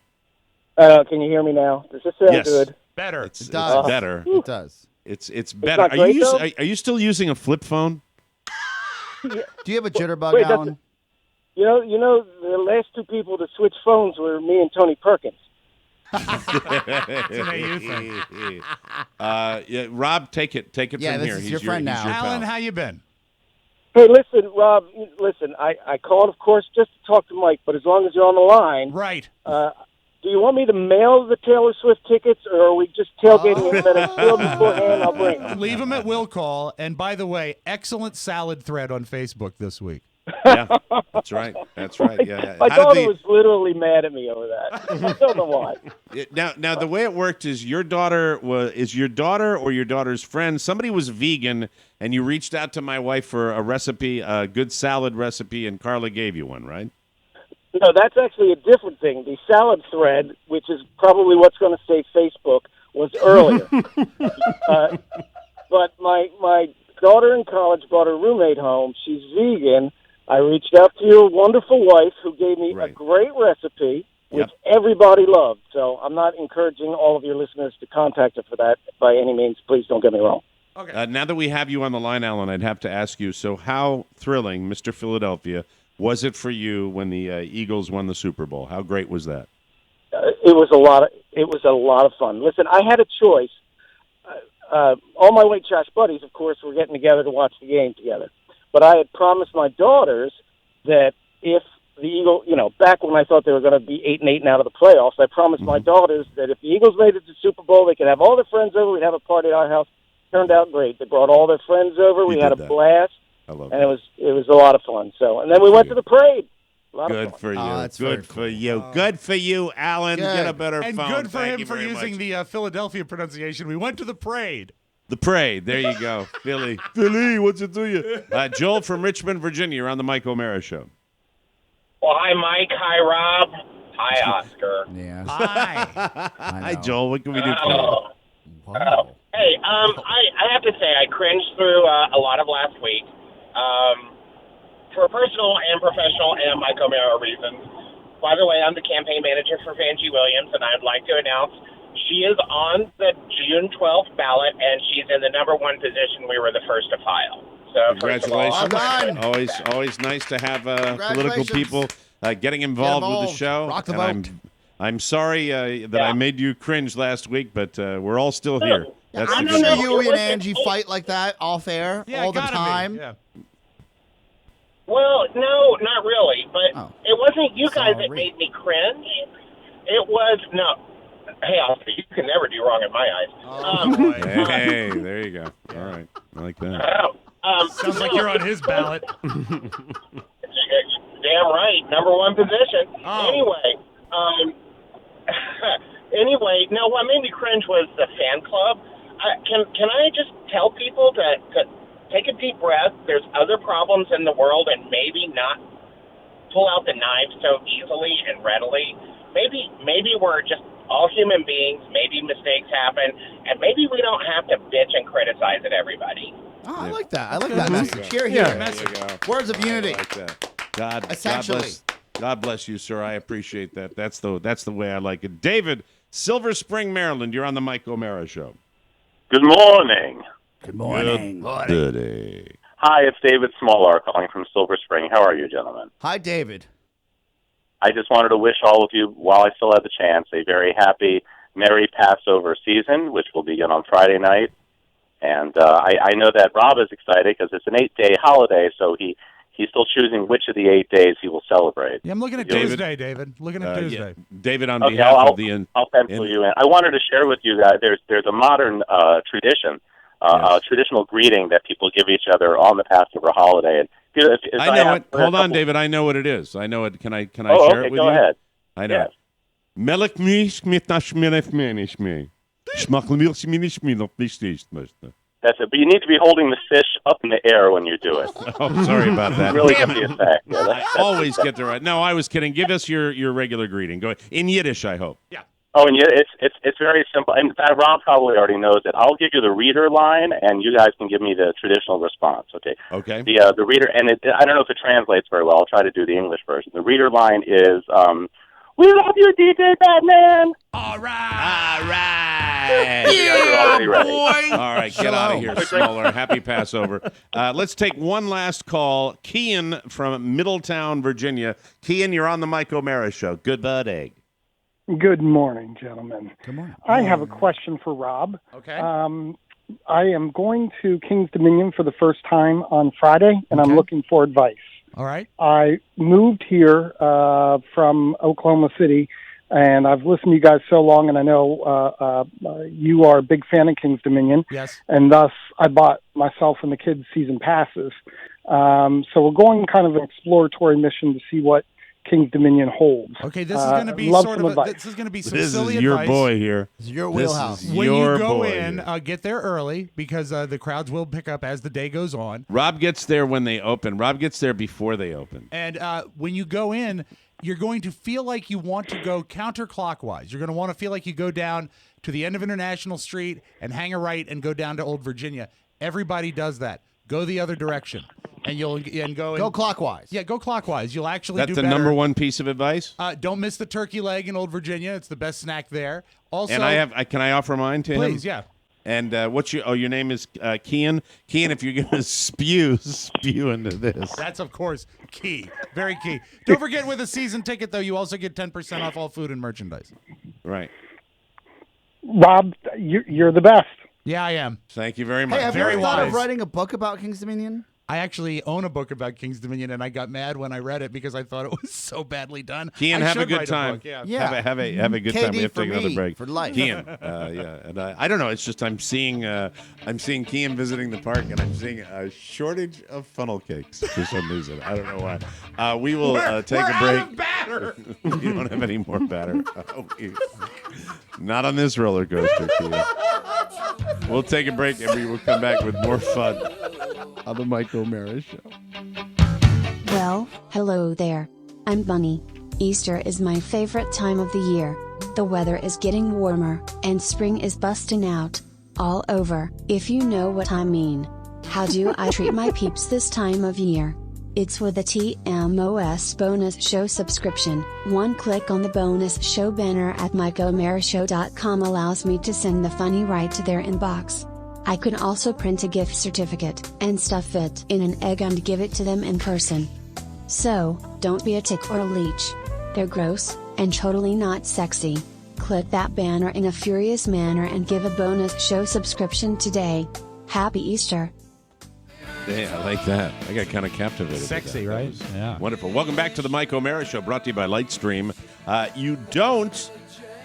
Can you hear me now? Does this sound Yes. good? Better. It's does. better. It does. It's better. not great, though? Are you still using a flip phone? Do you have a jitterbug, Wait, that's- Alan? You know, the last two people to switch phones were me and Tony Perkins. Yeah, Rob, take it Yeah, from this here. is He's your friend he's now. your Alan, pal. how you been? Hey, listen, Rob. Listen, I called, of course, just to talk to Mike. But as long as you're on the line, Right. do you want me to mail the Taylor Swift tickets, or are we just tailgating it that it's sealed beforehand? I'll bring them. Leave him at will call. And by the way, excellent salad thread on Facebook this week. Yeah, that's right. That's right. Yeah. My How did daughter the- was literally mad at me over that. I don't know why. Now, the way it worked is your daughter or your daughter's friend. Somebody was vegan, and you reached out to my wife for a recipe, a good salad recipe, and Carla gave you one, right? No, that's actually a different thing. The salad thread, which is probably what's going to say Facebook, was earlier. But my daughter in college brought her roommate home. She's vegan. I reached out to your wonderful wife, who gave me a great recipe, which everybody loved. So I'm not encouraging all of your listeners to contact her for that by any means. Please don't get me wrong. Okay. Now that we have you on the line, Alan, I'd have to ask you. So, how thrilling, Mr. Philadelphia, was it for you when the Eagles won the Super Bowl? How great was that? It was a lot of fun. Listen, I had a choice. All my White Trash buddies, of course, were getting together to watch the game together. But I had promised my daughters that if the Eagles, back when I thought they were going to be 8-8 and out of the playoffs, I promised my daughters that if the Eagles made it to the Super Bowl, they could have all their friends over. We'd have a party at our house. Turned out great. They brought all their friends over. We had a blast. I love and that. it was a lot of fun. So, and then we went to the parade. A lot of Good fun. for you. that's very Good for you. Good for you, Alan. Good. Get a better And phone. good for Thank him you for very using much. the Philadelphia pronunciation. We went to the parade. The parade. There you go. Philly. Philly, what's it to you? Joel from Richmond, Virginia. You're on the Mike O'Mara Show. Well, hi, Mike. Hi, Rob. Hi, Oscar. Yeah. Hi. Hi, Joel. What can we do for you? Wow. Hey, I have to say I cringed through a lot of last week for personal and professional and Mike O'Mara reasons. By the way, I'm the campaign manager for Vanjie Williams, and I'd like to announce she is on the June 12th ballot, and she's in the number 1 position. We were the first to file. So Congratulations. Well done. Always nice to have political people getting involved with the show. Rock the and vote. I'm sorry that I made you cringe last week, but we're all still here. That's I'm the sure good news. you and Angie fight like that off air all the time. Yeah. Well, no, not really. But it wasn't you guys that Sorry. made me cringe. It was no. Hey, Oscar, you can never do wrong in my eyes. Hey, there you go. All right. I like that. Sounds like you're on his ballot. Damn right, number 1 position. Oh. Anyway, no. What made me cringe was the fan club. Can I just tell people to take a deep breath? There's other problems in the world, and maybe not pull out the knife so easily and readily. Maybe we're just all human beings. Maybe mistakes happen, and maybe we don't have to bitch and criticize at everybody. Oh, I like that. I like that message. Here. Words of unity. I like that. Essentially. God bless you, sir. I appreciate that. That's the way I like it. David, Silver Spring, Maryland. You're on the Mike O'Mara Show. Good morning. Good morning. Good day. Hi, it's David Smolar calling from Silver Spring. How are you, gentlemen? Hi, David. I just wanted to wish all of you, while I still have the chance, a very happy, merry Passover season, which will begin on Friday night. And I know that Rob is excited because it's an 8-day holiday, so he's still choosing which of the 8 days he will celebrate. Yeah, I'm looking at David. Tuesday, David. Looking at Tuesday. David, on Okay, behalf of the... I'll pencil you in. I wanted to share with you that there's a modern tradition, a traditional greeting that people give each other on the Passover holiday. And if I know it. Hold on, David. I know what it is. I know it. Can I share okay, it with go you? ahead. I know. Yes. Melek mi shmitashmenef menishme. Shmaklemil shminishme. That's it. But you need to be holding the fish up in the air when you do it. Oh, sorry about that. Really get the effect. Yeah, I always get the right. No, I was kidding. Give us your regular greeting. Go ahead. In Yiddish, I hope. Yeah. Oh, and it's very simple. In fact, Rob probably already knows it. I'll give you the reader line, and you guys can give me the traditional response. Okay. Okay. The reader, and I don't know if it translates very well. I'll try to do the English version. The reader line is, "We love you, DJ Batman." All right. Yeah, boy. All right, get out of here, Smaller. Happy Passover. Let's take one last call. Kian from Middletown, Virginia. Kian, you're on the Mike O'Mara Show. Good bud egg. Good morning, gentlemen. Good morning. I have a question for Rob. Okay. I am going to King's Dominion for the first time on Friday, and I'm looking for advice. All right. I moved here from Oklahoma City, and I've listened to you guys so long, and I know you are a big fan of King's Dominion. Yes. And thus, I bought myself and the kids season passes. So we're going kind of an exploratory mission to see what King's Dominion holds. Okay, this is going to be love sort some of advice. this is going to be some This silly is your advice. boy here. This is your This wheelhouse. is When your you go boy in, here. get there early because the crowds will pick up as the day goes on. Rob gets there when they open. Rob gets there before they open. And when you go in, you're going to feel like you want to go counterclockwise. You're going to want to feel like you go down to the end of International Street and hang a right and go down to Old Virginia. Everybody does that. Go the other direction, and Go clockwise. Yeah, go clockwise. You'll actually That's do the better. number one piece of advice. Don't miss the turkey leg in Old Virginia. It's the best snack there. Also, And can I offer mine to him? please, yeah. And what's your name is Kian. Kian, if you're gonna spew into this. That's, of course, key. Very key. Don't forget, with a season ticket, though, you also get 10% off all food and merchandise. Right. Rob, you're the best. Yeah, I am. Thank you very much. Hey, have you Very ever thought wise. of writing a book about King's Dominion? I actually own a book about King's Dominion, and I got mad when I read it because I thought it was so badly done. Kian, I have a should good write time. book, yeah. Have a good time. We have to take another break for life. Kian, and I don't know. It's just I'm seeing Kian visiting the park, and I'm seeing a shortage of funnel cakes for some reason. I don't know why. We will take a break. Out of batter. We don't have any more batter. Not on this roller coaster, Kian. We'll take a break, and we will come back with more fun on the Mike O'Mara Show. Well, hello there. I'm Bunny. Easter is my favorite time of the year. The weather is getting warmer, and spring is busting out. All over, if you know what I mean. How do I treat my peeps this time of year? It's with a TMOS bonus show subscription. One click on the bonus show banner at MikeO'MaraShow.com allows me to send the funny right to their inbox. I could also print a gift certificate and stuff it in an egg and give it to them in person. So, don't be a tick or a leech. They're gross, and totally not sexy. Click that banner in a furious manner and give a bonus show subscription today. Happy Easter. Yeah, I like that. I got kind of captivated. Sexy, with that. right? Yeah. Wonderful. Welcome back to the Mike O'Mara Show, brought to you by Lightstream. You don't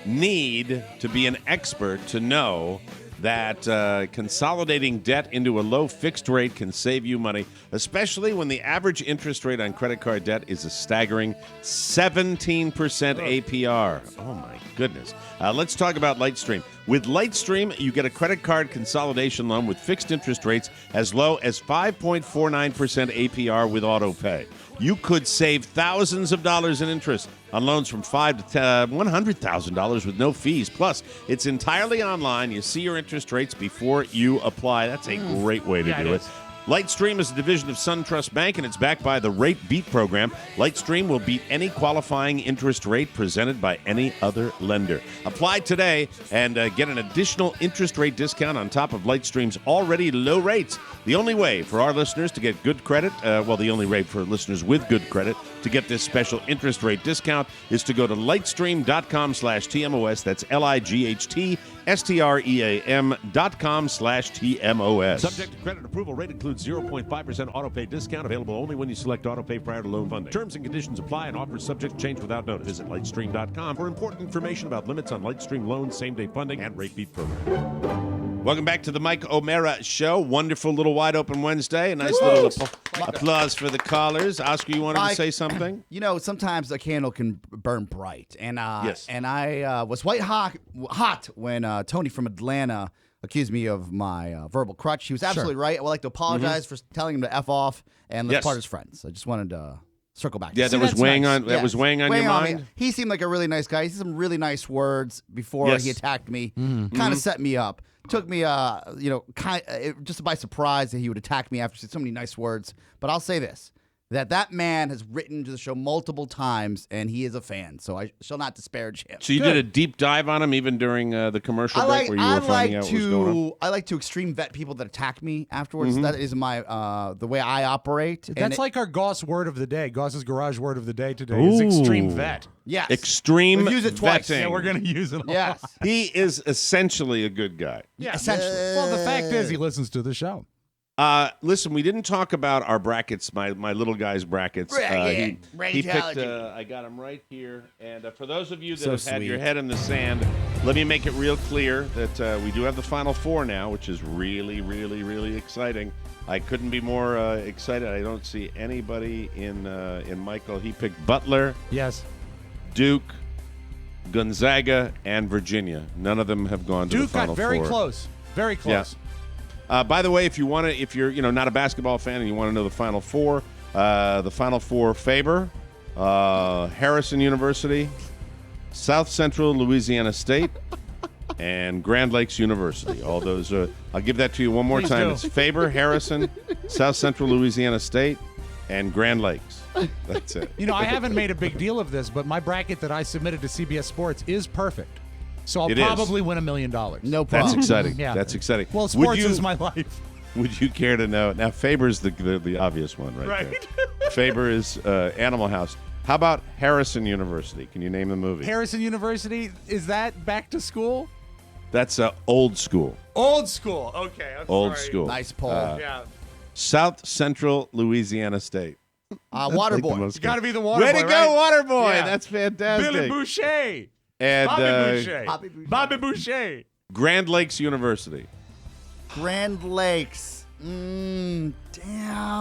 need to be an expert to know that consolidating debt into a low fixed rate can save you money, especially when the average interest rate on credit card debt is a staggering 17% APR. Oh, my goodness. Let's talk about Lightstream. With Lightstream, you get a credit card consolidation loan with fixed interest rates as low as 5.49% APR with autopay. You could save thousands of dollars in interest on loans from $5,000 to $100,000 with no fees. Plus, it's entirely online. You see your interest rates before you apply. That's a great way to do it. Lightstream is a division of SunTrust Bank, and it's backed by the Rate Beat program. Lightstream will beat any qualifying interest rate presented by any other lender. Apply today and get an additional interest rate discount on top of Lightstream's already low rates. The only way for our listeners to get good credit, the only way for listeners with good credit to get this special interest rate discount is to go to lightstream.com/TMOS. That's lightstream.com/TMOS. Subject to credit approval. Rate includes 0.5% autopay discount. Available only when you select autopay prior to loan funding. Terms and conditions apply and offers subject to change without notice. Visit lightstream.com for important information about limits on Lightstream loans, same-day funding, and rate beat program. Welcome back to the Mike O'Mara Show. Wonderful little wide open Wednesday. A nice little applause for the callers. Oscar, you wanted to say something? You know, sometimes a candle can burn bright, and yes. And I was white hot when Tony from Atlanta accused me of my verbal crutch. He was absolutely right. I would like to apologize for telling him to F off and let's part as friends. I just wanted to circle back. Yeah, that was weighing on your mind. He seemed like a really nice guy. He said some really nice words before he attacked me. Kind of set me up. Took me, just by surprise that he would attack me after saying so many nice words. But I'll say this. That man has written to the show multiple times, and he is a fan, so I shall not disparage him. So you did a deep dive on him even during the commercial break where you were finding out what was going on? I like to extreme vet people that attack me afterwards. That is my the way I operate. That's like our Goss word of the day. Goss's garage word of the day today is extreme vet. Yes. Extreme We've used it twice. vetting. Yeah, we're going to use it all. Yes. He is essentially a good guy. Yeah, essentially. Well, the fact is he listens to the show. Listen, we didn't talk about our brackets, my little guy's brackets. He picked, I got him right here. And for those of you that have had your head in the sand, let me make it real clear that we do have the Final Four now, which is really, really, really exciting. I couldn't be more excited. I don't see anybody in Michael. He picked Butler. Yes. Duke, Gonzaga, and Virginia. None of them have gone to the Final Four. Duke got very close. Very close. Yeah. By the way, if you're not a basketball fan and you want to know the Final Four favor Harrison University, South Central Louisiana State, and Grand Lakes University. All those I'll give that to you one more time. Do. It's Faber, Harrison, South Central Louisiana State, and Grand Lakes. That's it. I haven't made a big deal of this, but my bracket that I submitted to CBS Sports is perfect. So I'll probably win $1 million. No problem. That's exciting. Yeah. That's exciting. Well, sports is my life. Would you care to know? Now, Faber's the obvious one right there. Faber is Animal House. How about Harrison University? Can you name the movie? Harrison University, is that back to school? That's old school. Old school. Okay. I'm Old sorry. school. Nice poll. Yeah. South Central Louisiana State. Waterboy. It's got to be the Waterboy. Way to go, right? Waterboy! Yeah. That's fantastic. Billy Boucher. And Bobby Boucher. Grand Lakes University. Grand Lakes. Damn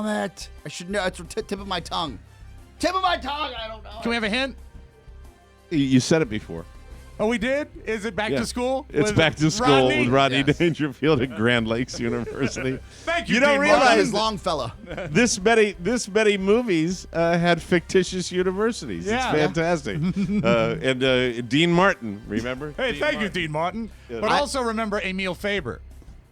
it. I should know. It's tip of my tongue. Tip of my tongue. I don't know. Can we have a hint? You said it before. Oh, we did? Is it back to school? It's with back to school Rodney? with Rodney Dangerfield at Grand Lakes University. Thank you, You don't Dean realize Longfellow. this many movies had fictitious universities. Yeah. It's fantastic. And Dean Martin, remember? Hey, thank you, Dean Martin. Yeah. But also remember Emil Faber.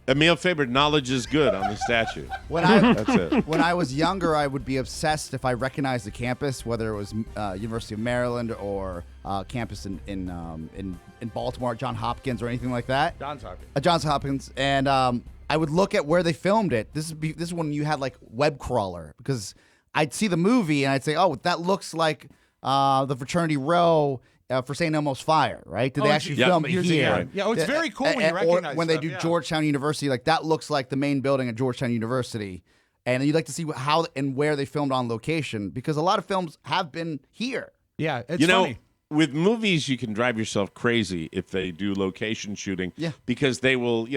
Emil Faber, knowledge is good on the statue. That's it. When I was younger, I would be obsessed if I recognized the campus, whether it was University of Maryland or campus in Baltimore, Johns Hopkins, or anything like that. Johns Hopkins. Johns Hopkins, and I would look at where they filmed it. This is when you had like web crawler, because I'd see the movie and I'd say, oh, that looks like the fraternity row. For St. Elmo's Fire, right? Did they actually film it here? Right. Yeah, it's very cool when you recognize or when they stuff, do yeah. Georgetown University, like that looks like the main building at Georgetown University. And you'd like to see how and where they filmed on location, because a lot of films have been here. Yeah, it's funny. With movies, you can drive yourself crazy if they do location shooting. Yeah. Because they will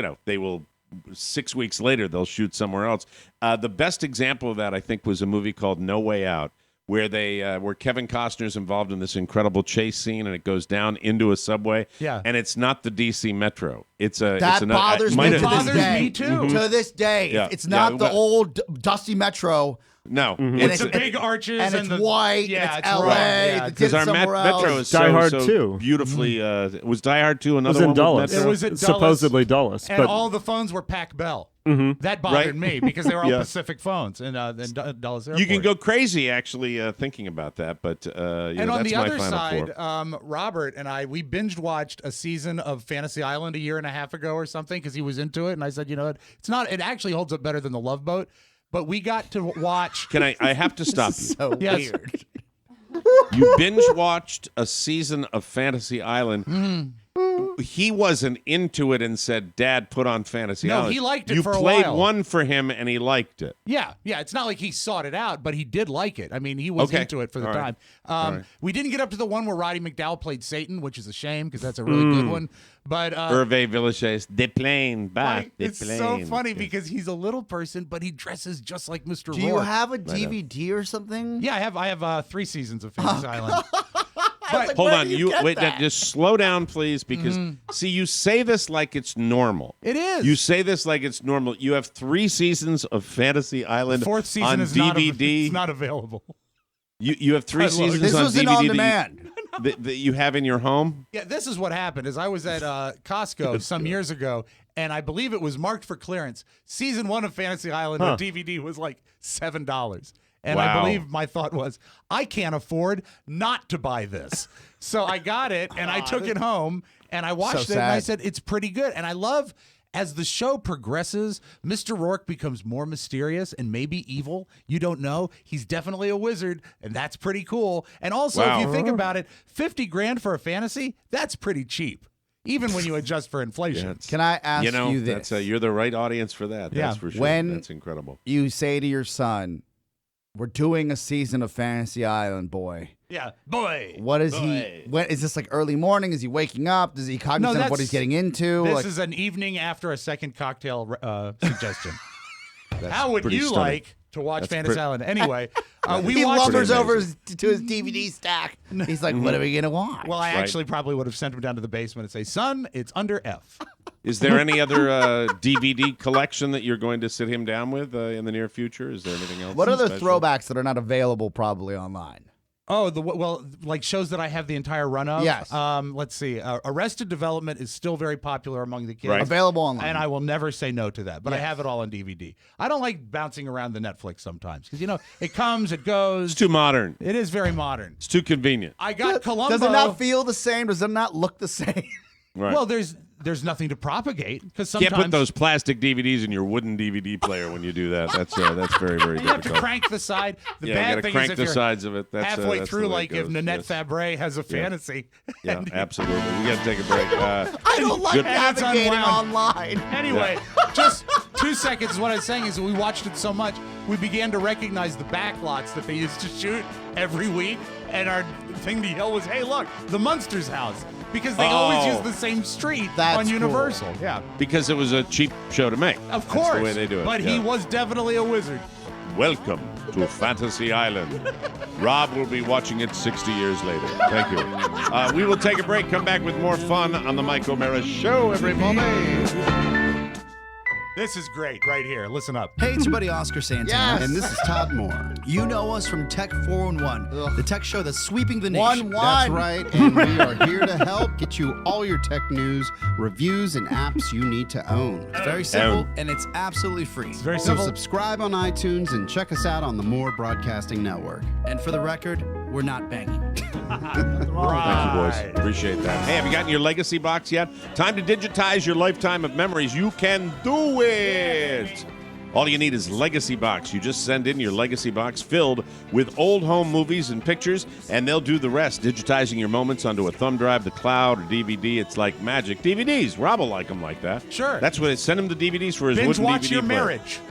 6 weeks later, they'll shoot somewhere else. The best example of that, I think, was a movie called No Way Out, where where Kevin Costner's involved in this incredible chase scene, and it goes down into a subway. Yeah. And it's not the DC Metro. That bothers me to this day. me too. To this day, Yeah. it's not Yeah, the well- old dusty Metro. No. With the big arches and it's the white. Yeah, and it's it's LA. wrong. They Yeah, did Because it our somewhere else. Metro is Die Hard so 2. beautifully. Was Die Hard 2 another It was in one? Dulles. With Metro? It was at Dulles. Supposedly Dulles. And but all the phones were Pac Bell. Mhm. That bothered Right. me because they were all Yeah. Pacific phones in Dulles Airport. You can go crazy actually thinking about that, but And that's on the my other final side, four. Robert and I, we binge watched a season of Fantasy Island a year and a half ago or something because he was into it, and I said, you know what, it actually holds up better than The Love Boat, but we got to watch. I have to stop you. So Yes. weird. You binge watched a season of Fantasy Island. Mm-hmm. He wasn't into it and said, "Dad, put on Fantasy No, Island." he liked it You for a played while. one for him, and he liked it. Yeah. It's not like he sought it out, but he did like it. I mean, he was Okay. into it for the All right. time. All right. We didn't get up to the one where Roddy McDowell played Satan, which is a shame because that's a really good one. But Hervé Villechaize, "Des Plaines, bah, des it's so Plaines." funny because he's a little person, but he dresses just like Mr. Do you Rourke. have a DVD or something? Yeah, I have 3 seasons of Fantasy Island. But Hold where on, do you get wait. that? Just slow down, please, because see, you say this like it's normal. It is. You say this like it's normal. You have 3 seasons of Fantasy Island 4th season on is DVD. it's not available. You have 3 seasons This on was an DVD on-demand. that you have in your home. Yeah, this is what happened. Is I was at Costco some years ago, and I believe it was marked for clearance. Season 1 of Fantasy Island on DVD was like $7. And I Wow. believe my thought was, I can't afford not to buy this. So I got it, and I took it home, and I watched it, and I said, it's pretty good. And I love, as the show progresses, Mr. Rourke becomes more mysterious and maybe evil. You don't know. He's definitely a wizard, and that's pretty cool. And also, if you think about it, $50,000 for a fantasy, that's pretty cheap, even when you adjust for inflation. Can I ask you That's, this? you're the right audience for that. Yeah. That's for sure. When that's incredible. You say to your son, we're doing a season of Fantasy Island, boy. Yeah, boy. What is he? When is this like early morning? Is he waking up? Is he cognizant of what he's getting into? This Like- is an evening after a second cocktail suggestion. That's How would pretty you stunning. like to watch That's Fantasy pretty- Island? Anyway, we he watched lumbers it. over to his DVD stack. He's like, "What are we gonna watch?" Well, I Right. actually probably would have sent him down to the basement and say, "Son, it's under F." Is there any other DVD collection that you're going to sit him down with in the near future? Is there anything else? What other special? throwbacks that are not available probably online? Oh, like shows that I have the entire run of. Yes. Let's see. Arrested Development is still very popular among the kids. Right. Available online. And I will never say no to that. But I Yes. have it all on DVD. I don't like bouncing around the Netflix sometimes because it comes, it goes. It's too modern. It is very modern. It's too convenient. I got Columbo. Does it not feel the same? Does it not look the same? Right. Well, there's nothing to propagate because Can't sometimes put those plastic DVDs in your wooden DVD player when you do that. That's very, very you have to difficult. crank the side. The Yeah, you bad gotta thing crank is if the you're sides of it. That's, halfway that's through, the way like it if goes. Nanette Yes. Fabre has a fantasy. Yeah, and- absolutely. We got to take a break. I don't like Good- navigating unwound. online. Anyway, just 2 seconds. What I was saying is that we watched it so much, we began to recognize the back lots that they used to shoot every week. And our thing to yell was, hey, look, the Munsters house. Because they always use the same street on Universal. Cool. Yeah. Because it was a cheap show to make. Of course. That's the way they do it. But he was definitely a wizard. Welcome to Fantasy Island. Rob will be watching it 60 years later. Thank you. We will take a break, come back with more fun on the Mike O'Mara Show, everybody. This is great right here. Listen up. Hey, it's your buddy Oscar Santana, Yes. and this is Todd Moore. You know us from Tech 411, the tech show that's sweeping the nation. 1-1. That's right, and we are here to help get you all your tech news, reviews, and apps you need to own. It's very simple, and it's absolutely free. It's very so simple. subscribe on iTunes and check us out on the Moore Broadcasting Network. And for the record, we're not banging. Thank you, boys. Appreciate that. Hey, have you gotten your legacy box yet? Time to digitize your lifetime of memories. You can do it. All you need is Legacy Box. You just send in your Legacy Box filled with old home movies and pictures, and they'll do the rest, digitizing your moments onto a thumb drive, the cloud, or DVD. It's like magic. DVDs. Rob will like them like that. Sure. That's what it. Send him the DVDs for his Binge wooden watch DVD your player. marriage.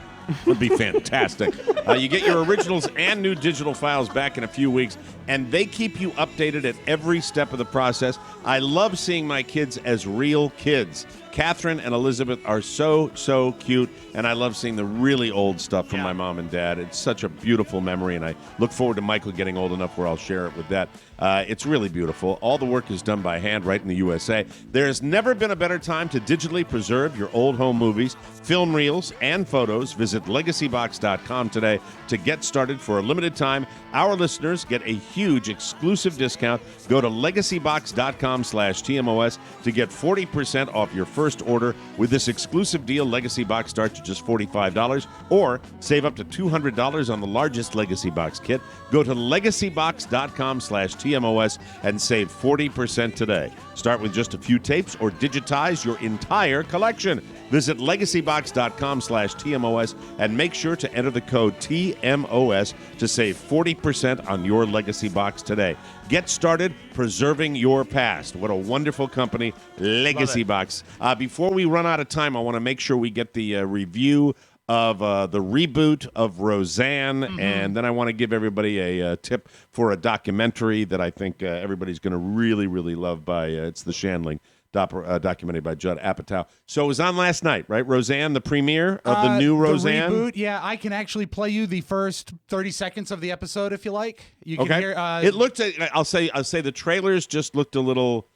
Would be fantastic. You get your originals and new digital files back in a few weeks, and they keep you updated at every step of the process. I love seeing my kids as real kids. Catherine and Elizabeth are so, so cute, and I love seeing the really old stuff from my mom and dad. It's such a beautiful memory, and I look forward to Michael getting old enough where I'll share it with that. It's really beautiful. All the work is done by hand right in the USA. There has never been a better time to digitally preserve your old home movies, film reels, and photos. Visit legacybox.com today to get started. For a limited time, our listeners get a huge exclusive discount. Go to legacybox.com/TMOS to get 40% off your first order. With this exclusive deal, Legacy Box starts at just $45, or save up to $200 on the largest Legacy Box kit. Go to legacybox.com/TMOS and save 40% today. Start with just a few tapes or digitize your entire collection. Visit legacybox.com/TMOS and make sure to enter the code TMOS to save 40% on your Legacy Box today. Get started preserving your past. What a wonderful company, Legacy Box. Before we run out of time, I want to make sure we get the review of the reboot of Roseanne, and then I want to give everybody a tip for a documentary that I think everybody's going to really, really love. It's the Shandling documentary by Judd Apatow. So it was on last night, right? Roseanne, the premiere of the new Roseanne. The reboot, yeah. I can actually play you the first 30 seconds of the episode if you like. You can hear. It looked. I'll say the trailers just looked a little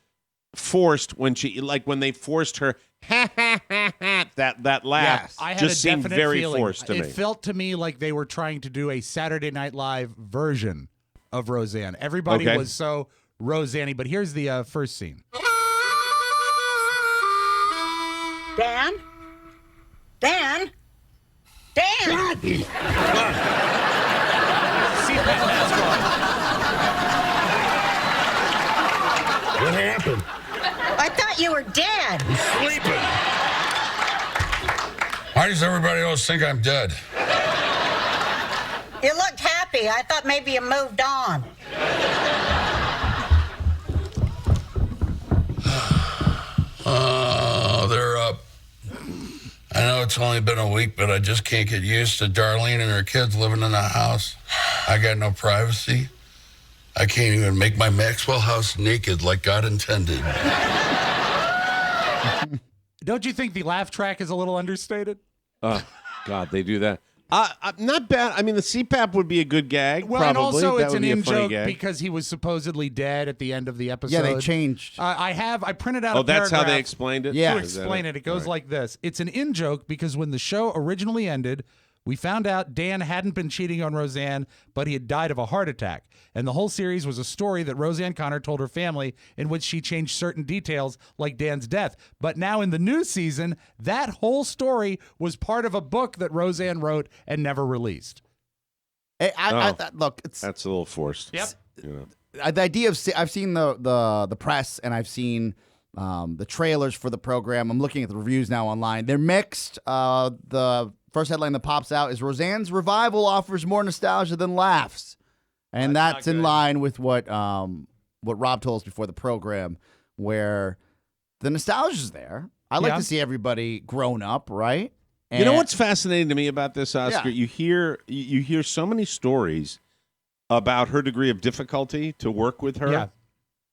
forced when they forced her that laugh. Yes. I had just a seemed definite very feeling. forced to me. It felt to me like they were trying to do a Saturday Night Live version of Roseanne. Everybody was so Roseanne-y, but here's the first scene. Dan? Dan? Dan? What happened? I thought you were dead. Sleeping. Why does everybody else think I'm dead? You looked happy. I thought maybe you moved on. Oh, they're up. I know it's only been a week, but I just can't get used to Darlene and her kids living in the house. I got no privacy. I can't even make my Maxwell house naked like God intended. Don't you think the laugh track is a little understated? God, they do that. Not bad. I mean, the CPAP would be a good gag. Well, probably. and also That it's would an be a funny in-joke gag. because he was supposedly dead at the end of the episode. Yeah, they changed. I printed out Oh, a that's how they paragraph explained it? To Yeah. explain it. It goes All right. like this. It's an in-joke because when the show originally ended, we found out Dan hadn't been cheating on Roseanne, but he had died of a heart attack. And the whole series was a story that Roseanne Connor told her family in which she changed certain details like Dan's death. But now in the new season, that whole story was part of a book that Roseanne wrote and never released. Look, that's a little forced. Yep. The idea of I've seen the press and I've seen the trailers for the program. I'm looking at the reviews now online. They're mixed. The first headline that pops out is Roseanne's revival offers more nostalgia than laughs, and that's in line with what Rob told us before the program, where the nostalgia's there. I like to see everybody grown up, right? You know what's fascinating to me about this, Oscar? Yeah. You hear so many stories about her degree of difficulty to work with her. Yeah.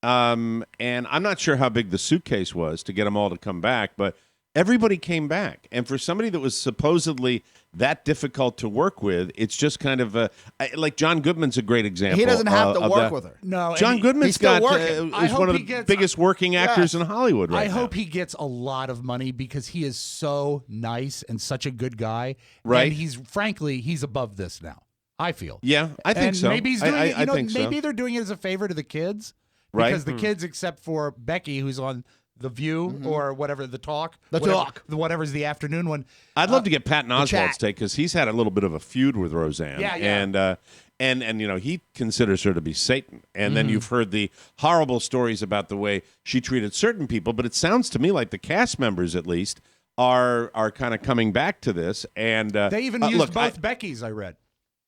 And I'm not sure how big the suitcase was to get them all to come back, but everybody came back. And for somebody that was supposedly that difficult to work with, it's just kind of like John Goodman's a great example. He doesn't have to work with her. No, John Goodman's got is one of the biggest working actors in Hollywood right now. I hope he gets a lot of money because he is so nice and such a good guy. Right. And he's above this now, I feel. Yeah, I think so. Maybe he's doing it, I think maybe so. they're doing it as a favor to the kids. Right. Because the kids, except for Becky, who's on The View or whatever, whatever's the afternoon one. I'd love to get Patton Oswalt's take because he's had a little bit of a feud with Roseanne. Yeah. And you know, he considers her to be Satan. And then you've heard the horrible stories about the way she treated certain people. But it sounds to me like the cast members, at least, are kind of coming back to this. And they even used both Beckys, I read.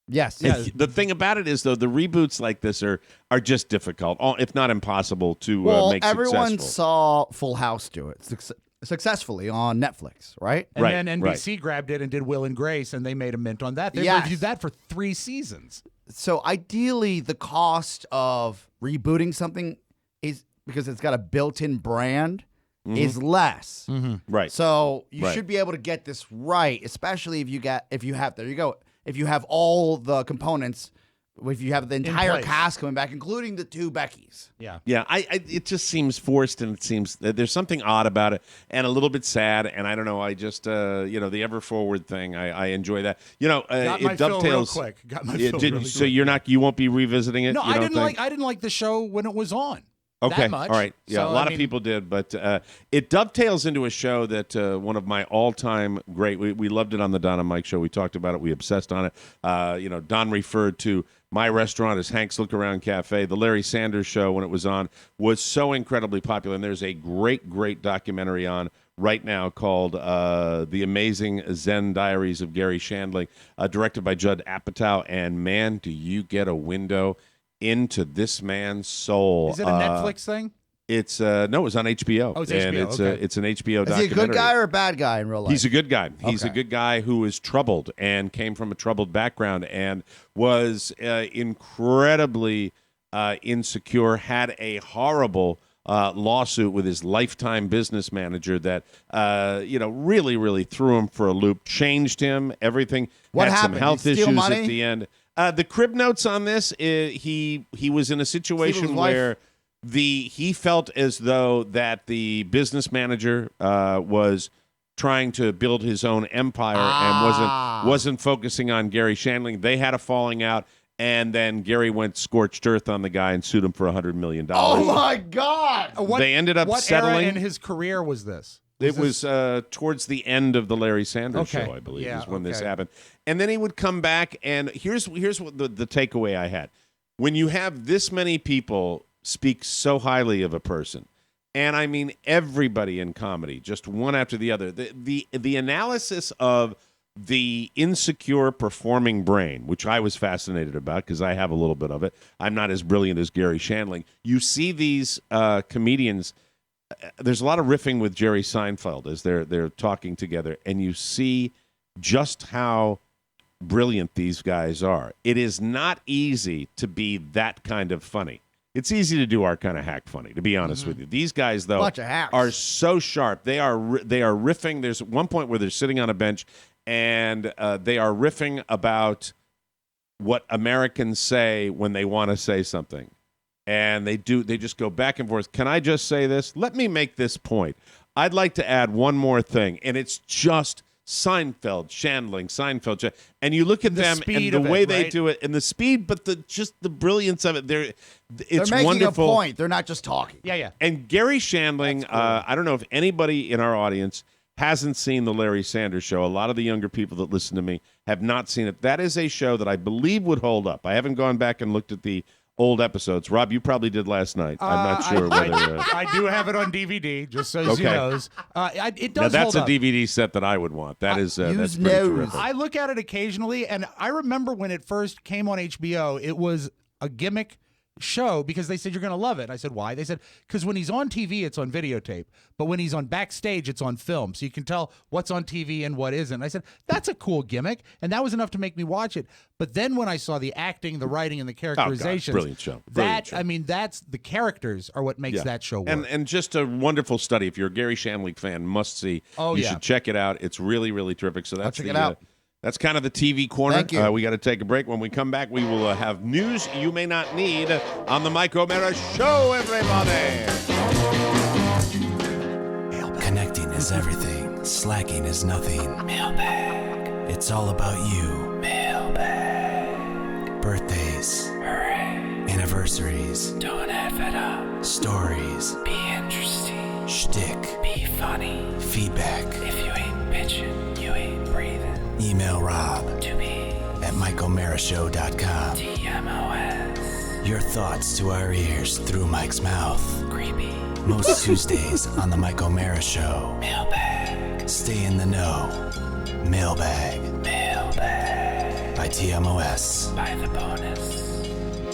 Yes. The thing about it is, though, the reboots like this are just difficult, if not impossible, to make successful. Everyone saw Full House do it successfully on Netflix, right? And then NBC grabbed it and did Will and Grace, and they made a mint on that. They reviewed that for 3 seasons. So ideally, the cost of rebooting something is, because it's got a built-in brand, is less. Right. So you should be able to get this right, especially if you have all the components, if you have the entire cast coming back, including the 2 Beckys. Yeah. Yeah, it just seems forced, and it seems there's something odd about it and a little bit sad, and I don't know, I just, the ever forward thing, I enjoy that. It dovetails. Fill real quick. Got my fill really so quick. you won't be revisiting it? No, I didn't like the show when it was on. Okay, that much. All right. Yeah, So, a lot of people did, but it dovetails into a show that one of my all-time great. We loved it on the Don and Mike show. We talked about it. We obsessed on it. Don referred to my restaurant as Hank's Look Around Cafe. The Larry Sanders Show, when it was on, was so incredibly popular, and there's a great documentary on right now called The Amazing Zen Diaries of Gary Shandling, directed by Judd Apatow, and man, do you get a window into this man's soul. Is it a Netflix thing? It's no, it was on HBO. Oh, it's and HBO. It's an HBO documentary. Is he a good guy or a bad guy in real life? He's a good guy. He's a good guy who is troubled and came from a troubled background and was incredibly insecure, had a horrible lawsuit with his lifetime business manager that really threw him for a loop, changed him, everything. What had happened? Some health Did he steal issues money? at the end. The crib notes on this, he was in a situation where he felt as though that the business manager was trying to build his own empire and wasn't focusing on Gary Shandling. They had a falling out, and then Gary went scorched earth on the guy and sued him for $100 million. Oh my God! They ended up settling. What era in his career was this? It was towards the end of the Larry Sanders show, I believe, is when this happened. And then he would come back, and here's what the takeaway I had. When you have this many people speak so highly of a person, and I mean everybody in comedy, just one after the other, the analysis of the insecure performing brain, which I was fascinated about because I have a little bit of it. I'm not as brilliant as Gary Shandling. You see these comedians. There's a lot of riffing with Jerry Seinfeld as they're talking together, and you see just how brilliant these guys are. It is not easy to be that kind of funny. It's easy to do our kind of hack funny, to be honest with you. These guys, though, are so sharp. They are riffing. There's one point where they're sitting on a bench, and they are riffing about what Americans say when they want to say something. And they just go back and forth. Can I just say this? Let me make this point. I'd like to add one more thing, and it's just Seinfeld, Shandling, and you look at them and the way they do it, and the speed, but just the brilliance of it. They're making wonderful. a point. They're not just talking. Yeah. And Gary Shandling, I don't know if anybody in our audience hasn't seen the Larry Sanders Show. A lot of the younger people that listen to me have not seen it. That is a show that I believe would hold up. I haven't gone back and looked at the old episodes. Rob, you probably did last night. I'm not sure whether. I do have it on DVD, just so you knows. It does. Now that's hold a up. DVD set that I would want. That's pretty terrific. I look at it occasionally, and I remember when it first came on HBO, it was a gimmick show because they said you're going to love it. I said, why? They said, because when he's on TV, it's on videotape. But when he's on backstage, it's on film. So you can tell what's on TV and what isn't. I said, that's a cool gimmick. And that was enough to make me watch it. But then when I saw the acting, the writing, and the characterizations. Brilliant show. Brilliant show. I mean, that's the characters are what makes that show work. And just a wonderful study. If you're a Gary Shandling fan, must see. Oh, you yeah. should check it out. It's really, really terrific. So that's check it out. That's kind of the TV corner. Thank you. We got to take a break. When we come back, we will have news you may not need on the Mike O'Mara Show, everybody. Connecting is everything. Slacking is nothing. Mailbag. It's all about you. Mailbag. Birthdays. Hooray. Anniversaries. Don't F it up. Stories. Be interesting. Shtick. Be funny. Feedback. If you ain't bitching, you ain't breathing. Email Rob to be at MikeO'MaraShow.com. TMOS. Your thoughts to our ears through Mike's mouth. Creepy. Most Tuesdays on the Mike O'Mara Show. Mailbag. Stay in the know. Mailbag. Mailbag. By TMOS. By the bonus.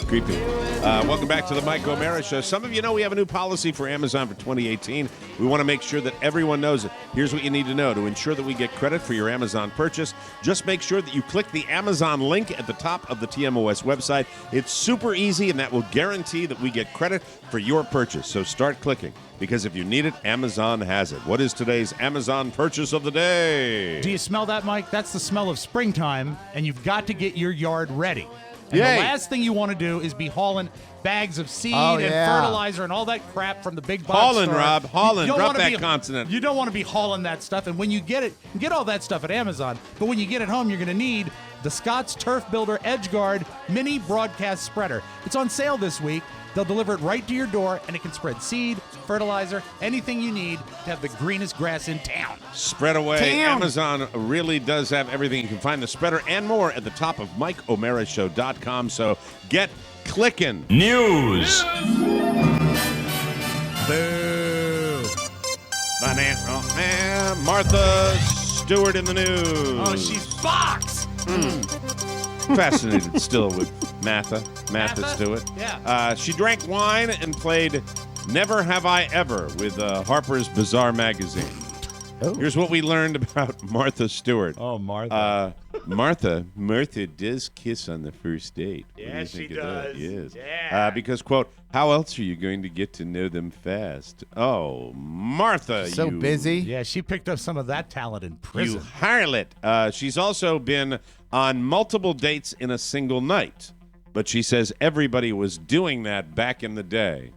Creepy. Welcome back to the Mike O'Mara Show. Some of you know we have a new policy for Amazon for 2018. We want to make sure that everyone knows it. Here's what you need to know. To ensure that we get credit for your Amazon purchase, just make sure that you click the Amazon link at the top of the TMOS website. It's super easy, and that will guarantee that we get credit for your purchase. So start clicking, because if you need it, Amazon has it. What is today's Amazon purchase of the day? Do you smell that, Mike? That's the smell of springtime, and you've got to get your yard ready. And Yay. the last thing you want to do is be hauling bags of seed Oh, and yeah. fertilizer and all that crap from the big box Hauling, store. Rob. Hauling. You don't Drop wanna that consonant. You don't want to be hauling that stuff. And when you get it, you get all that stuff at Amazon. But when you get it home, you're going to need the Scott's Turf Builder EdgeGuard Mini Broadcast Spreader. It's on sale this week. They'll deliver it right to your door, and it can spread seed, fertilizer, anything you need to have the greenest grass in town. Spread away. Damn. Amazon really does have everything. You can find the spreader and more at the top of MikeO'MaraShow.com. So get clicking. News. Boo. Martha Stewart in the news. Oh, she's Fox. Fascinated still with Martha Stewart. Yeah. She drank wine and played Never Have I Ever with Harper's Bazaar magazine. Oh. Here's what we learned about Martha Stewart. Oh, Martha. Martha does kiss on the first date. What do you Yes, think she of that? does. Yes. Yeah. Because, quote, how else are you going to get to know them fast? Oh, Martha, So you busy. Yeah, she picked up some of that talent in prison. You harlot. She's also been on multiple dates in a single night. But she says everybody was doing that back in the day.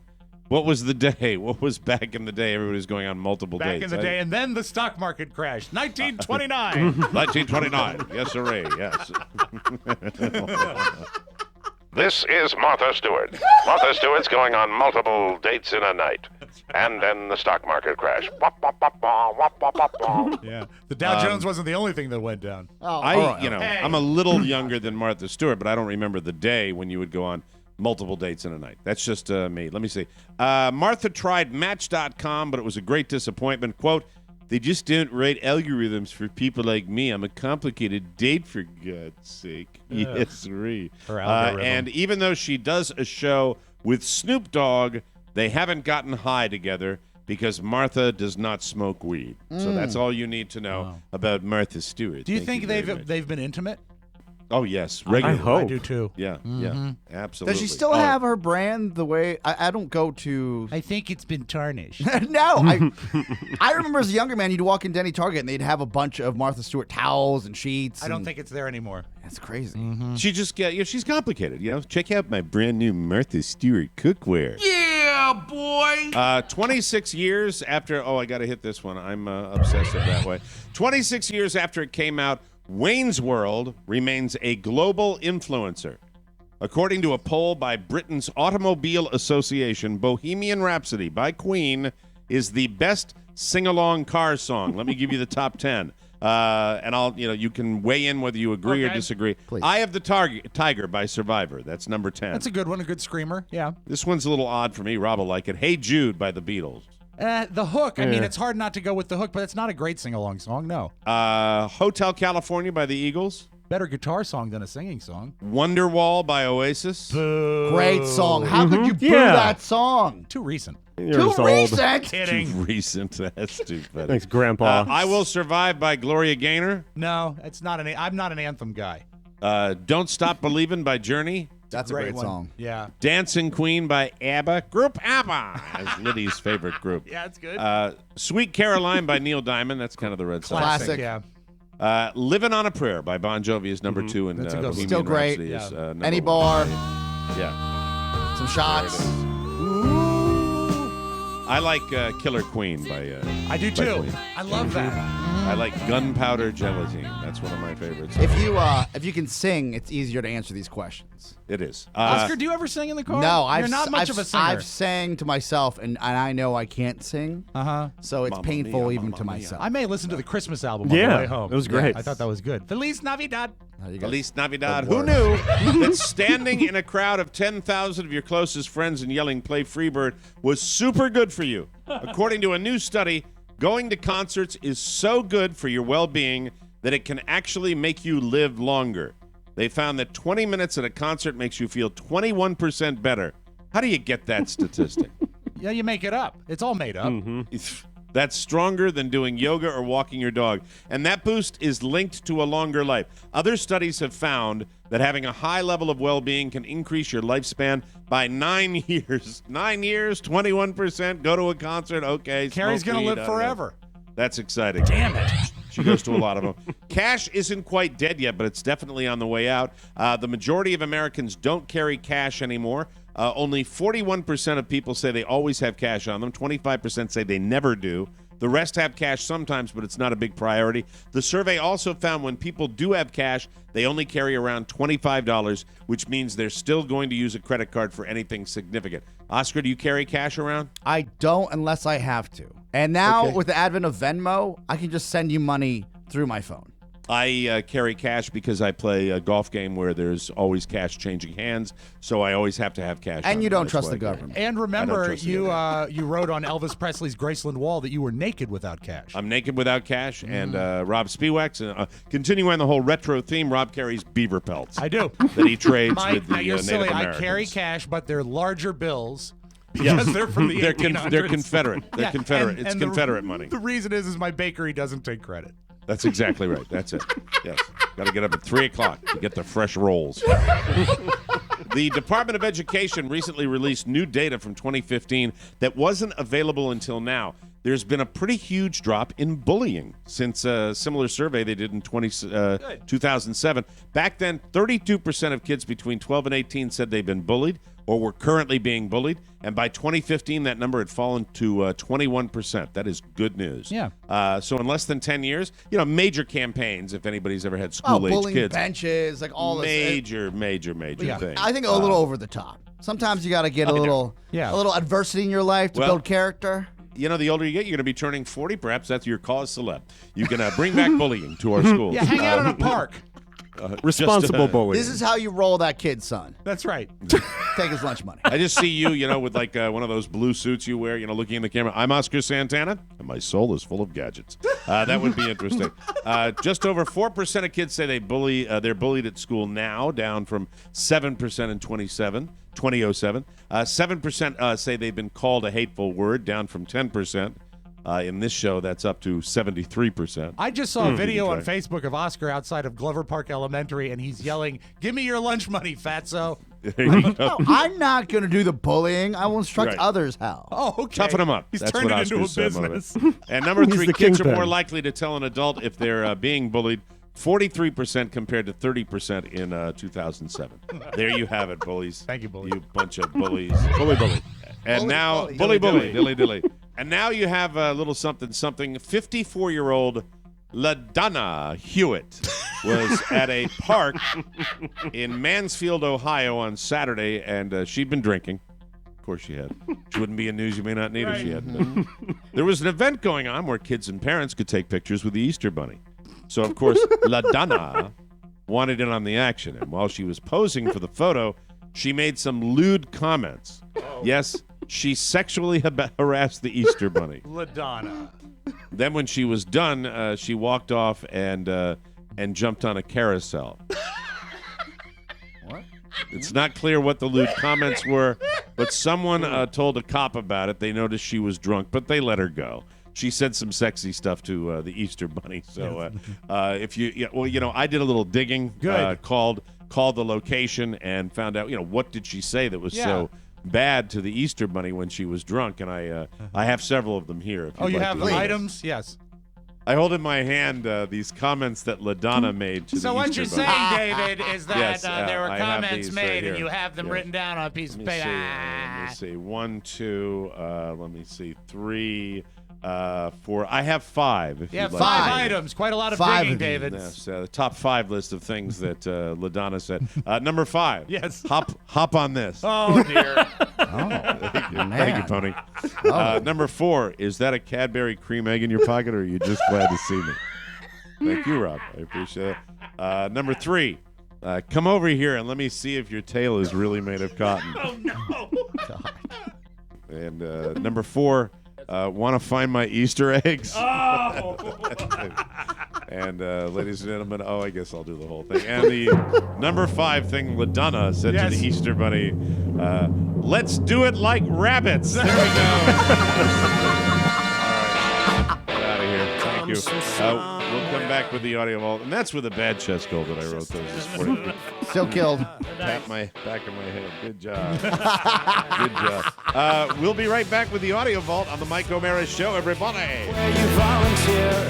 What was the day? What was back in the day? Everybody was going on multiple Back dates. in the day, and then the stock market crashed. 1929. 1929. Yes, sirree. Yes. This is Martha Stewart. Martha Stewart's going on multiple dates in a night. And then the stock market crash. Yeah. The Dow Jones wasn't the only thing that went down. I'm a little younger than Martha Stewart, but I don't remember the day when you would go on multiple dates in a night. That's just me. Let me see. Martha tried Match.com, but it was a great disappointment. Quote, they just don't write algorithms for people like me. I'm a complicated date, for God's sake. Yeah. Yes, sir. Her algorithm. And even though she does a show with Snoop Dogg, they haven't gotten high together because Martha does not smoke weed. So that's all you need to know about Martha Stewart. Do you Thank think very much. they've been intimate? Oh, yes, regularly. I do too. Yeah, yeah, absolutely. Does she still have her brand the way I don't go to? I think it's been tarnished. No, I remember as a younger man, you'd walk into any Target and they'd have a bunch of Martha Stewart towels and sheets. I don't think it's there anymore. That's crazy. She just she's complicated. Check out my brand new Martha Stewart cookware. Yeah, boy. 26 years after. Oh, I got to hit this one. I'm obsessive that way. 26 years after it came out, Wayne's World remains a global influencer. According to a poll by Britain's Automobile Association, Bohemian Rhapsody by Queen is the best sing-along car song. Let me give you the top 10. And you can weigh in whether you agree or disagree. Please. Eye of the Tiger by Survivor. That's number 10. That's a good one, a good screamer. Yeah. This one's a little odd for me. Rob will like it. Hey Jude by the Beatles. The Hook. I mean, it's hard not to go with The Hook, but it's not a great sing-along song, no. Hotel California by the Eagles. better guitar song than a singing song. Wonderwall by Oasis. Great song. How could you boo that song? Too recent. Too recent. Kidding. Too recent. That's too funny. Thanks, Grandpa. I Will Survive by Gloria Gaynor. No, it's not I'm not an anthem guy. Don't Stop Believin' by Journey. That's a great song. Yeah. Dancing Queen by ABBA. Group ABBA is Liddy's favorite group. Yeah, it's good. Sweet Caroline by Neil Diamond. That's kind of the red song. Classic. Yeah. Living on a Prayer by Bon Jovi is number 2. And That's a good one. Bohemian Still great. Rhapsody is, number Any 1. bar, Yeah. some shots. I like Killer Queen by I do by too. Queen. I love that. I like Gunpowder Gelatine. That's one of my favorites. If you can sing, it's easier to answer these questions. It is. Oscar, do you ever sing in the car? No, You're not much of a singer. I've sang to myself, and I know I can't sing. So it's Mamma painful mia, even mamma to mia. myself. I may listen to the Christmas album on the way home. it was great. I thought that was good. Feliz Navidad. Feliz Navidad. Who knew that standing in a crowd of 10,000 of your closest friends and yelling "Play Freebird" was super good for you? According to a new study, going to concerts is so good for your well-being that it can actually make you live longer. They found that 20 minutes at a concert makes you feel 21% better. How do you get that statistic? Yeah, you make it up. It's all made up. That's stronger than doing yoga or walking your dog. And that boost is linked to a longer life. Other studies have found that having a high level of well-being can increase your lifespan by 9 years. 9 years, 21%. Go to a concert. Okay. Carrie's smoke going to weed, live I don't know. forever. That's exciting. Damn it. She goes to a lot of them. Cash isn't quite dead yet, but it's definitely on the way out. The majority of Americans don't carry cash anymore. Only 41% of people say they always have cash on them. 25% say they never do. The rest have cash sometimes, but it's not a big priority. The survey also found when people do have cash, they only carry around $25, which means they're still going to use a credit card for anything significant. Oscar, do you carry cash around? I don't unless I have to. And now with the advent of Venmo, I can just send you money through my phone. I carry cash because I play a golf game where there's always cash changing hands, so I always have to have cash. And on you me. don't That's trust why the I carry. government. And I don't remember, trust the you wrote on Elvis Presley's Graceland wall that you were naked without cash. I'm naked without cash, and Rob Spiewak's. Continuing on the whole retro theme, Rob carries beaver pelts. I do. That he trades Mike, with the now you're Native silly. Americans. I carry cash, but they're larger bills. Yes. Because they're from the They're 1800s. they're Confederate. They're Yeah, Confederate. It's and Confederate money. The reason is my bakery doesn't take credit. That's exactly right. That's it. Yes. Got to get up at 3 o'clock to get the fresh rolls. The Department of Education recently released new data from 2015 that wasn't available until now. There's been a pretty huge drop in bullying since a similar survey they did in 2007. Back then, 32% of kids between 12 and 18 said they've been bullied or were currently being bullied. And by 2015, that number had fallen to 21%. That is good news. Yeah. So in less than 10 years, major campaigns, if anybody's ever had school-age bullying kids. benches, like all this. Major Yeah, thing. I think a little over the top. Sometimes you got to get a little adversity in your life to build character. The older you get, you're going to be turning 40. Perhaps that's your cause celeb. You can bring back bullying to our schools. Yeah, hang out in a park. Responsible bullying. This is how you roll that kid, son. That's right. Take his lunch money. I just see you, with like one of those blue suits you wear, looking in the camera. I'm Oscar Santana, and my soul is full of gadgets. That would be interesting. Just over 4% of kids say they're bullied at school now, down from 7% in 2007. 7% say they've been called a hateful word, down from 10%. In this show, that's up to 73%. I just saw a video on Facebook of Oscar outside of Glover Park Elementary, and he's yelling, "Give me your lunch money, fatso." No, I'm not going to do the bullying. I will instruct Right. others how. Oh, okay. Toughen them up. He's That's turned what it into a Oscar's said, business. And number He's 3, the kids are kingpin. more likely to tell an adult if they're being bullied. 43% compared to 30% in 2007. There you have it, bullies. Thank you, bully. You bunch of bullies. Bully. And now, bully, dilly. And now you have a little something. 54-year-old LaDonna Hewitt was at a park in Mansfield, Ohio on Saturday, and she'd been drinking. Of course she had. She wouldn't be in news you may not need if she hadn't. There was an event going on where kids and parents could take pictures with the Easter Bunny. So, of course, LaDonna wanted in on the action. And while she was posing for the photo, she made some lewd comments. Yes, she sexually harassed the Easter Bunny. LaDonna. Then when she was done, she walked off and and jumped on a carousel. What? It's not clear what the lewd comments were, but someone told a cop about it. They noticed she was drunk, but they let her go. She said some sexy stuff to the Easter Bunny. So if you, I did a little digging. Good. Called the location and found out, what did she say that was so bad to the Easter Bunny when she was drunk? And I have several of them here. If Oh, you'd you like have to the hear. items? Yes. I hold in my hand these comments that LaDonna made to the So what Easter you're Bunny. saying, David, is that Yes, there were I have comments these made right and here. you have them Yeah. written down on a piece of Let me paper. see. Let me see. 1, 2. Let me see. 3, 4. I have 5. If Yeah, you'd like 5 to. items. Quite a lot of 5 digging, of these. David. Yes, the top 5 list of things that LaDonna said. Number 5. Yes. Hop on this. Oh, dear. Thank you, man. Thank you, Pony. Number 4. Is that a Cadbury cream egg in your pocket, or are you just glad to see me? Thank you, Rob. I appreciate it. Number 3. Come over here and let me see if your tail is really made of cotton. Oh, no. And number 4, want to find my Easter eggs? Oh. And ladies and gentlemen, I guess I'll do the whole thing. And the number 5 thing LaDonna said to the Easter Bunny, let's do it like rabbits. There we go. All right. Get out of here. Thank you. We'll come back with the audio vault. And that's with a bad chest cold that I wrote those this morning. Still killed. Tap my back of my head. Good job. Good job. We'll be right back with the audio vault on the Mike O'Mara Show, everybody.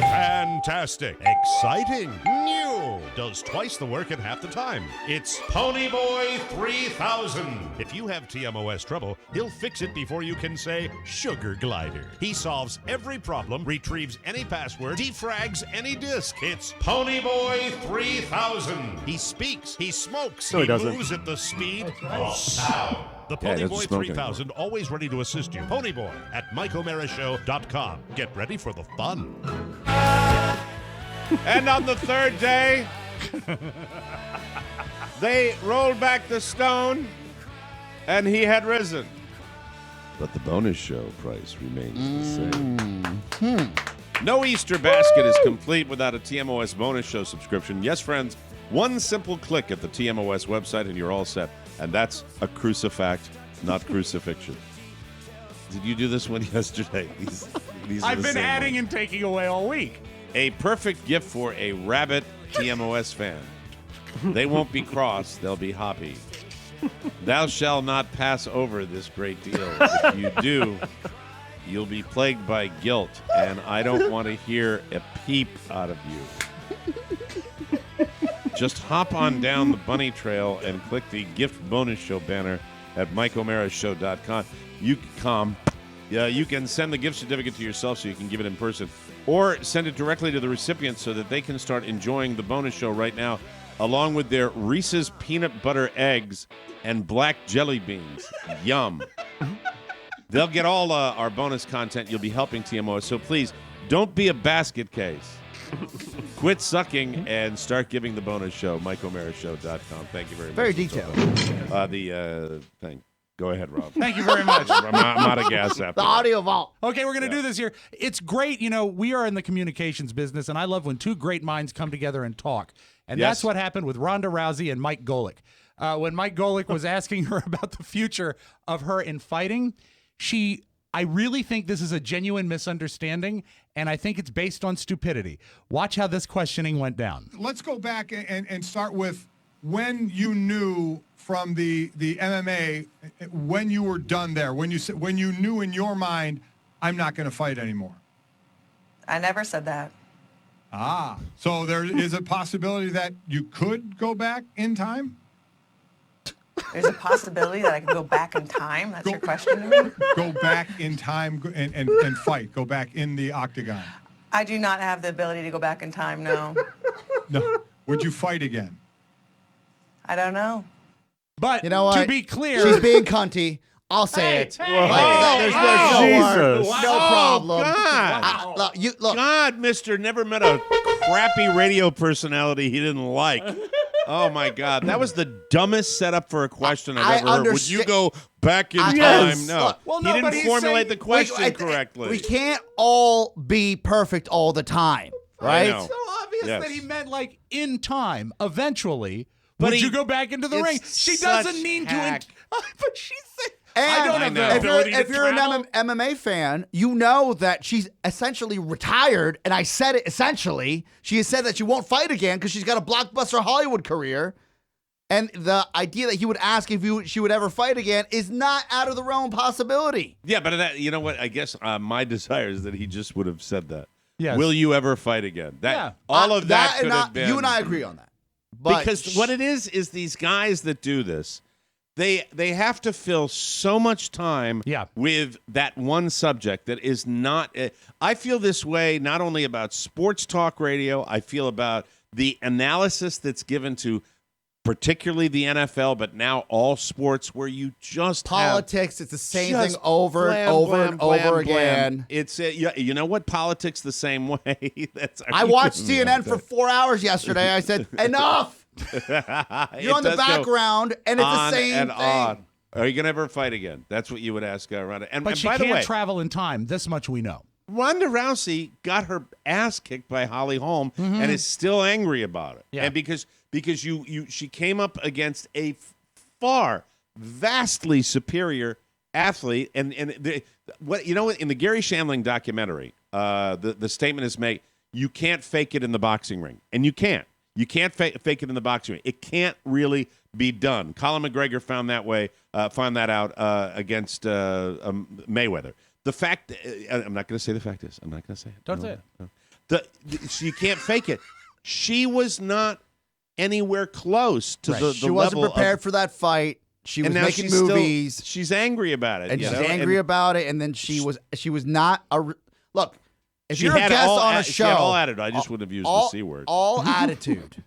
Fantastic. Exciting. New. Does twice the work in half the time. It's Ponyboy 3000. If you have TMOS trouble, he'll fix it before you can say Sugar Glider. He solves every problem, retrieves any password, defrags any disk. It's Ponyboy 3000. He speaks, he smokes, No, he he doesn't. moves at the speed of sound. The Yeah, he doesn't Ponyboy smoke 3000, always ready to assist you. Ponyboy at MikeO'MaraShow.com. Get ready for the fun. And on the third day, they rolled back the stone, and he had risen. But the bonus show price remains the same. No Easter basket is complete without a TMOS bonus show subscription. Yes, friends, one simple click at the TMOS website and you're all set. And that's a crucifact, not crucifixion. Did you do this one yesterday? These are I've the been same adding ones. and taking away all week. A perfect gift for a rabid TMOS fan. They won't be cross, they'll be hoppy. Thou shalt not pass over this great deal. If you do, you'll be plagued by guilt, and I don't want to hear a peep out of you. Just hop on down the bunny trail and click the gift bonus show banner at MikeO'MaraShow.com. You can send the gift certificate to yourself so you can give it in person, or send it directly to the recipient so that they can start enjoying the bonus show right now, along with their Reese's peanut butter eggs and black jelly beans. Yum. They'll get all our bonus content. You'll be helping TMOS, so please don't be a basket case. Quit sucking and start giving the bonus show. MikeO'MaraShow.com. Thank you very much. Very detailed. The thing. Go ahead, Rob. Thank you very much. I'm out of gas after The that. audio vault. Okay, we're going to do this here. It's great. We are in the communications business, and I love when two great minds come together and talk. And Yes. that's what happened with Ronda Rousey and Mike Golick. When Mike Golick was asking her about the future of her in fighting, I really think this is a genuine misunderstanding, and I think it's based on stupidity. Watch how this questioning went down. Let's go back and start with when you knew from the MMA, when you were done there, when you knew in your mind, I'm not going to fight anymore. I never said that. So there is a possibility that you could go back in time? There's a possibility that I could go back in time. That's your question to me? Go back in time and fight. Go back in the octagon. I do not have the ability to go back in time, no. No. Would you fight again? I don't know. But You know what? to be clear, She's being cunty. I'll say it. hey. Like, there's no Jesus. word. No problem. God. Look, God, mister, never met a crappy radio personality he didn't like. Oh, my God. That was the dumbest setup for a question I've ever heard. Would you go back in time? No. Look, Well, he no, but didn't he's formulate saying- the question correctly. We can't all be perfect all the time, right? I know. curious that he meant like in time, eventually. But Would you go back into the ring? She doesn't need to. But she said, I don't have the ability if to you're travel. an MMA fan, you know that she's essentially retired, and I said it essentially. She has said that she won't fight again because she's got a blockbuster Hollywood career. And the idea that he would ask if she would ever fight again is not out of the realm of possibility. Yeah, but you know what? I guess my desire is that he just would have said that. Yes. Will you ever fight again? All of that could have been. You and I agree on that. But because what it is these guys that do this, they have to fill so much time with that one subject that is not. I feel this way not only about sports talk radio. I feel about the analysis that's given to particularly the NFL, but now all sports where you just politics. It's the same thing over and over again. It's you know what? Politics the same way. I watched CNN for 4 hours yesterday. I said enough. You're on the background, and it's the same thing. On. Are you going to ever fight again? That's what you would ask Ronda. But she by the can't way, travel in time. This much we know. Ronda Rousey got her ass kicked by Holly Holm and is still angry about it. Yeah. And because she came up against a vastly superior athlete, and what you know in the Gary Shandling documentary, the statement is made: you can't fake it in the boxing ring, and you can't. You can't fake it in the boxing ring. It can't really be done. Colin McGregor found that out against Mayweather. The fact, I'm not going to say the fact is. I'm not going to say it. Don't say it. No. So you can't fake it. She was not anywhere close to the She wasn't level prepared for that fight. She was making she's movies. She's angry about it. And she's angry about it. And then she was not a look. If She you're a had guest all on a a- she had show, all attitude. I just wouldn't have used the C word. All attitude.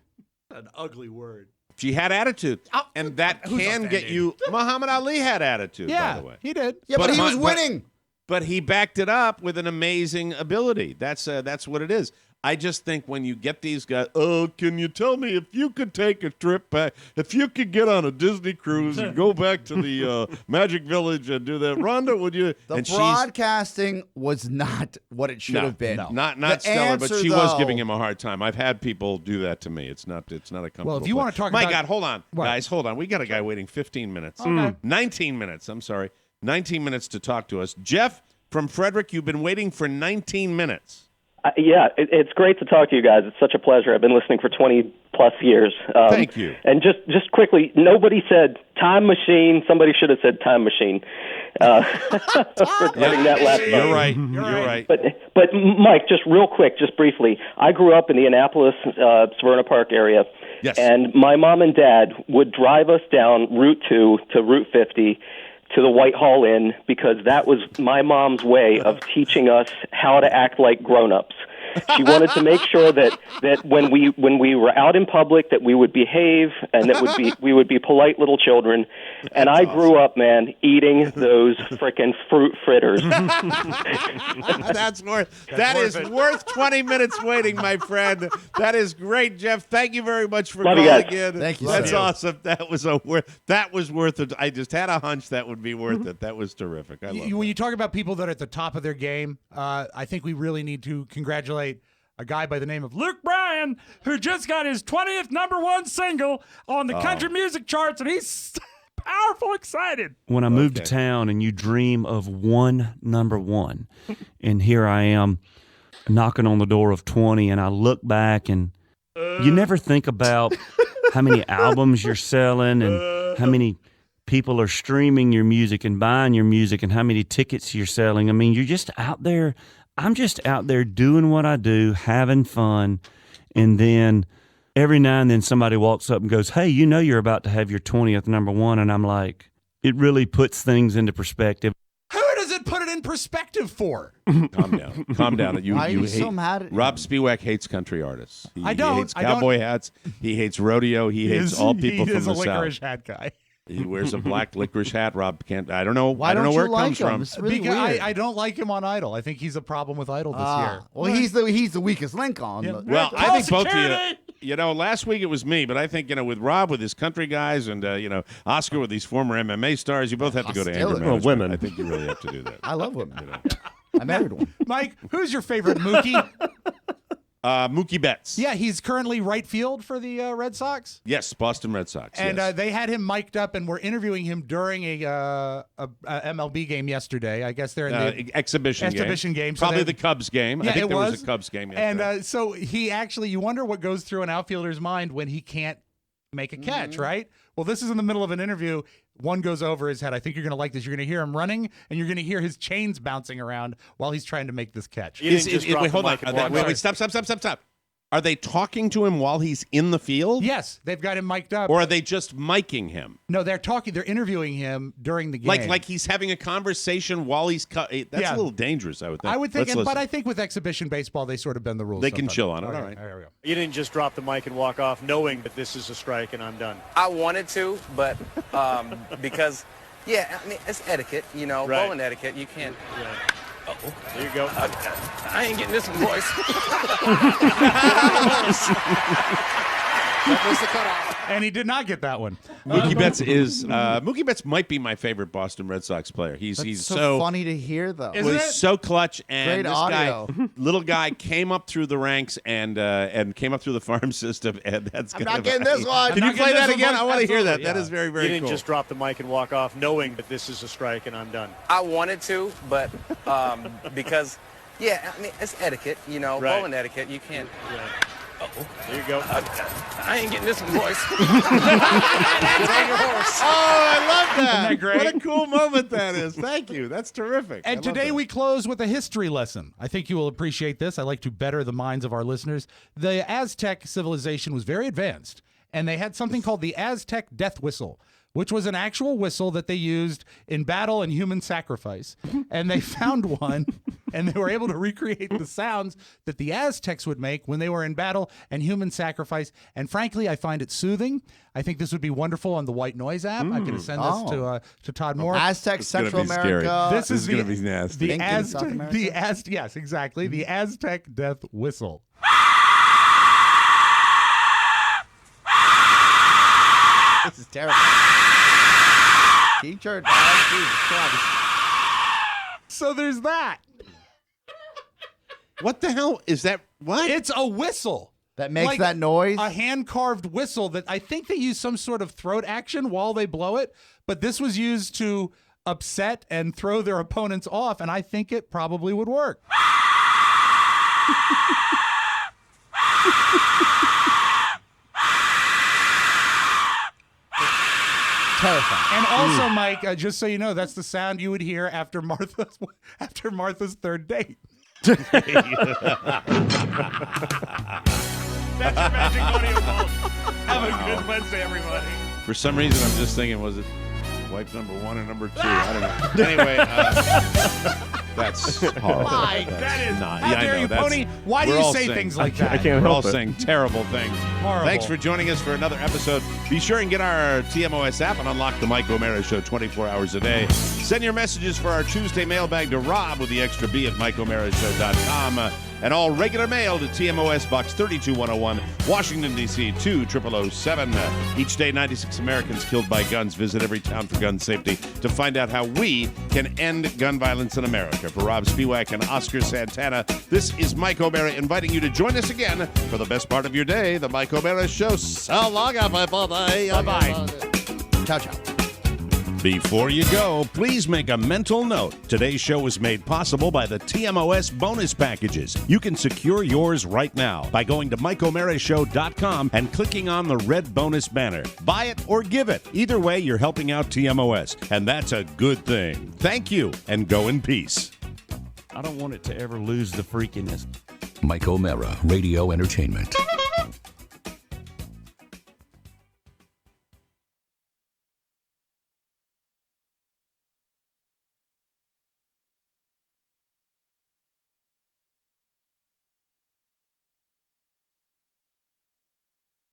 An ugly word. She had attitude, and that can get you. Muhammad Ali had attitude. By the way, he did. Yeah, but he was winning. But he backed it up with an amazing ability. That's what it is. I just think when you get these guys, can you tell me if you could take a trip back, if you could get on a Disney cruise and go back to the Magic Village and do that, Rhonda, would you? The and broadcasting was not what it should have been. Not The stellar, but answer, she was though- giving him a hard time. I've had people do that to me. It's not a comfortable. Well, if you play. want to talk my about- God, hold on, What? guys, hold on. We got a guy waiting 15 minutes, Okay. 19 minutes. I'm sorry, 19 minutes to talk to us. Jeff from Frederick, you've been waiting for 19 minutes. Yeah, it's great to talk to you guys. It's such a pleasure. I've been listening for 20-plus years. Thank you. And just quickly, nobody said time machine. Somebody should have said time machine. Regarding that last You're part. right. You're right. But Mike, just real quick, just briefly, I grew up in the Annapolis, Severna Park area. Yes. And my mom and dad would drive us down Route 2 to Route 50 to the Whitehall Inn because that was my mom's way of teaching us how to act like grown-ups. She wanted to make sure that when we were out in public that we would behave and that we would be polite little children. And I grew up, man, eating those frickin' fruit fritters. That is worth 20 minutes waiting, my friend. That is great, Jeff. Thank you very much for Love you calling guys. in. Thank you, That's sir. awesome. That was worth it. I just had a hunch that would be worth it. That was terrific. I love When you talk about people that are at the top of their game, I think we really need to congratulate a guy by the name of Luke Bryan, who just got his 20th #1 single on the country music charts, and he's powerful excited. When I moved to town and you dream of one #1, and here I am knocking on the door of 20, and I look back and you never think about how many albums you're selling and how many people are streaming your music and buying your music and how many tickets you're selling. I mean, you're just out there. I'm just out there doing what I do, having fun, and then every now and then somebody walks up and goes, "Hey, you know you're about to have your 20th #1," and I'm like, it really puts things into perspective. Who does it put it in perspective for? Calm down. Calm down. Why are you hate, so mad at Rob Spiewak hates country artists. I don't. He hates I don't. cowboy hats. He hates rodeo. He hates all people from He is the a licorice South. hat guy. He wears a black licorice hat. Rob can't. I don't know. Why I don't know don't where you it like comes him? from. It's really Because weird. I don't like him on Idol. I think he's a problem with Idol this year. Well, he's the weakest link on. Yeah. the- Well, I Call think both of security! you. Last week it was me, but I think with Rob with his country guys and Oscar with these former MMA stars, you both have to go to anger Hostility. management. Well, women. I think you really have to do that. I love women. I married one. Mike, who's your favorite Mookie? Mookie Betts. Yeah, he's currently right field for the Red Sox. Yes, Boston Red Sox. And yes. they had him mic'd up and were interviewing him during a MLB game yesterday. I guess they're in the exhibition game. Probably So the Cubs game. Yeah, I think it there was a Cubs game yesterday. And so he actually, you wonder what goes through an outfielder's mind when he can't make a catch, right? Well, this is in the middle of an interview. One goes over his head. I think you're going to like this. You're going to hear him running, and you're going to hear his chains bouncing around while he's trying to make this catch. Wait, hold on. Wait, stop. Are they talking to him while he's in the field? Yes, they've got him mic'd up. Or are they just miking him? No, they're interviewing him during the game. Like he's having a conversation while he's that's a little dangerous, I would think. I would think, but I think with exhibition baseball, they sort of bend the rules. They can chill on it. Okay, All right. There we go. You didn't just drop the mic and walk off knowing that this is a strike and I'm done. I wanted to, but because, I mean, it's etiquette, Right. bowling etiquette. You can't. Right. There you go. I ain't getting this one, boys. That was the cutoff. And he did not get that one. Mookie Betts might be my favorite Boston Red Sox player. He's so funny to hear, though. He's so clutch, and Great this audio. little guy came up through the ranks and came up through the farm system, and that's. I'm not getting this one. Can you play that again? One. I want to hear that. Absolutely, That is very, very cool. You didn't just drop the mic and walk off knowing that this is a strike and I'm done. I wanted to, but because, I mean, it's etiquette, Right. bowling etiquette. You can't. There you go. I ain't getting this one, boys. Oh, I love that. Isn't that great? What a cool moment that is. Thank you. That's terrific. And today we close with a history lesson. I think you will appreciate this. I like to better the minds of our listeners. The Aztec civilization was very advanced, and they had something called the Aztec death whistle, which was an actual whistle that they used in battle and human sacrifice. And they found one, and they were able to recreate the sounds that the Aztecs would make when they were in battle and human sacrifice. And frankly, I find it soothing. I think this would be wonderful on the White Noise app. I can send this to Todd Moore. Aztec, Central America. This is going to be nasty. Yes, exactly. The Aztec death whistle. This is terrible. Teacher, Jesus Christ. So there's that. What the hell is that? What? It's a whistle. That makes Like that noise? A hand-carved whistle that I think they use some sort of throat action while they blow it, but this was used to upset and throw their opponents off, and I think it probably would work. Terrifying. And also, Mike, just so you know, that's the sound you would hear after Martha's third date. That's your magic audio vault. Have a good Wednesday, everybody. For some reason, I'm just thinking, was it wife number 1 or number 2? I don't know. Anyway, that's horrible. Mike, that is not. How dare you, Pony? Why do you say things like that? I can't We're all help it. saying terrible things. Horrible. Thanks for joining us for another episode. Be sure and get our TMOS app and unlock the Mike O'Mara Show 24 hours a day. Send your messages for our Tuesday mailbag to Rob with the extra B at MikeO'MaraShow.com. And all regular mail to TMOS Box 32101, Washington, D.C. 20007. Each day, 96 Americans killed by guns. Visit every town for gun safety to find out how we can end gun violence in America. For Rob Spiewak and Oscar Santana, this is Mike O'Mara inviting you to join us again for the best part of your day, the Mike O'Mara Show. So long, everybody. Bye-bye. Ciao, ciao. Before you go, please make a mental note. Today's show was made possible by the TMOS bonus packages. You can secure yours right now by going to MikeO'MaraShow.com and clicking on the red bonus banner. Buy it or give it. Either way, you're helping out TMOS, and that's a good thing. Thank you, and go in peace. I don't want it to ever lose the freakiness. Mike O'Mara, Radio Entertainment.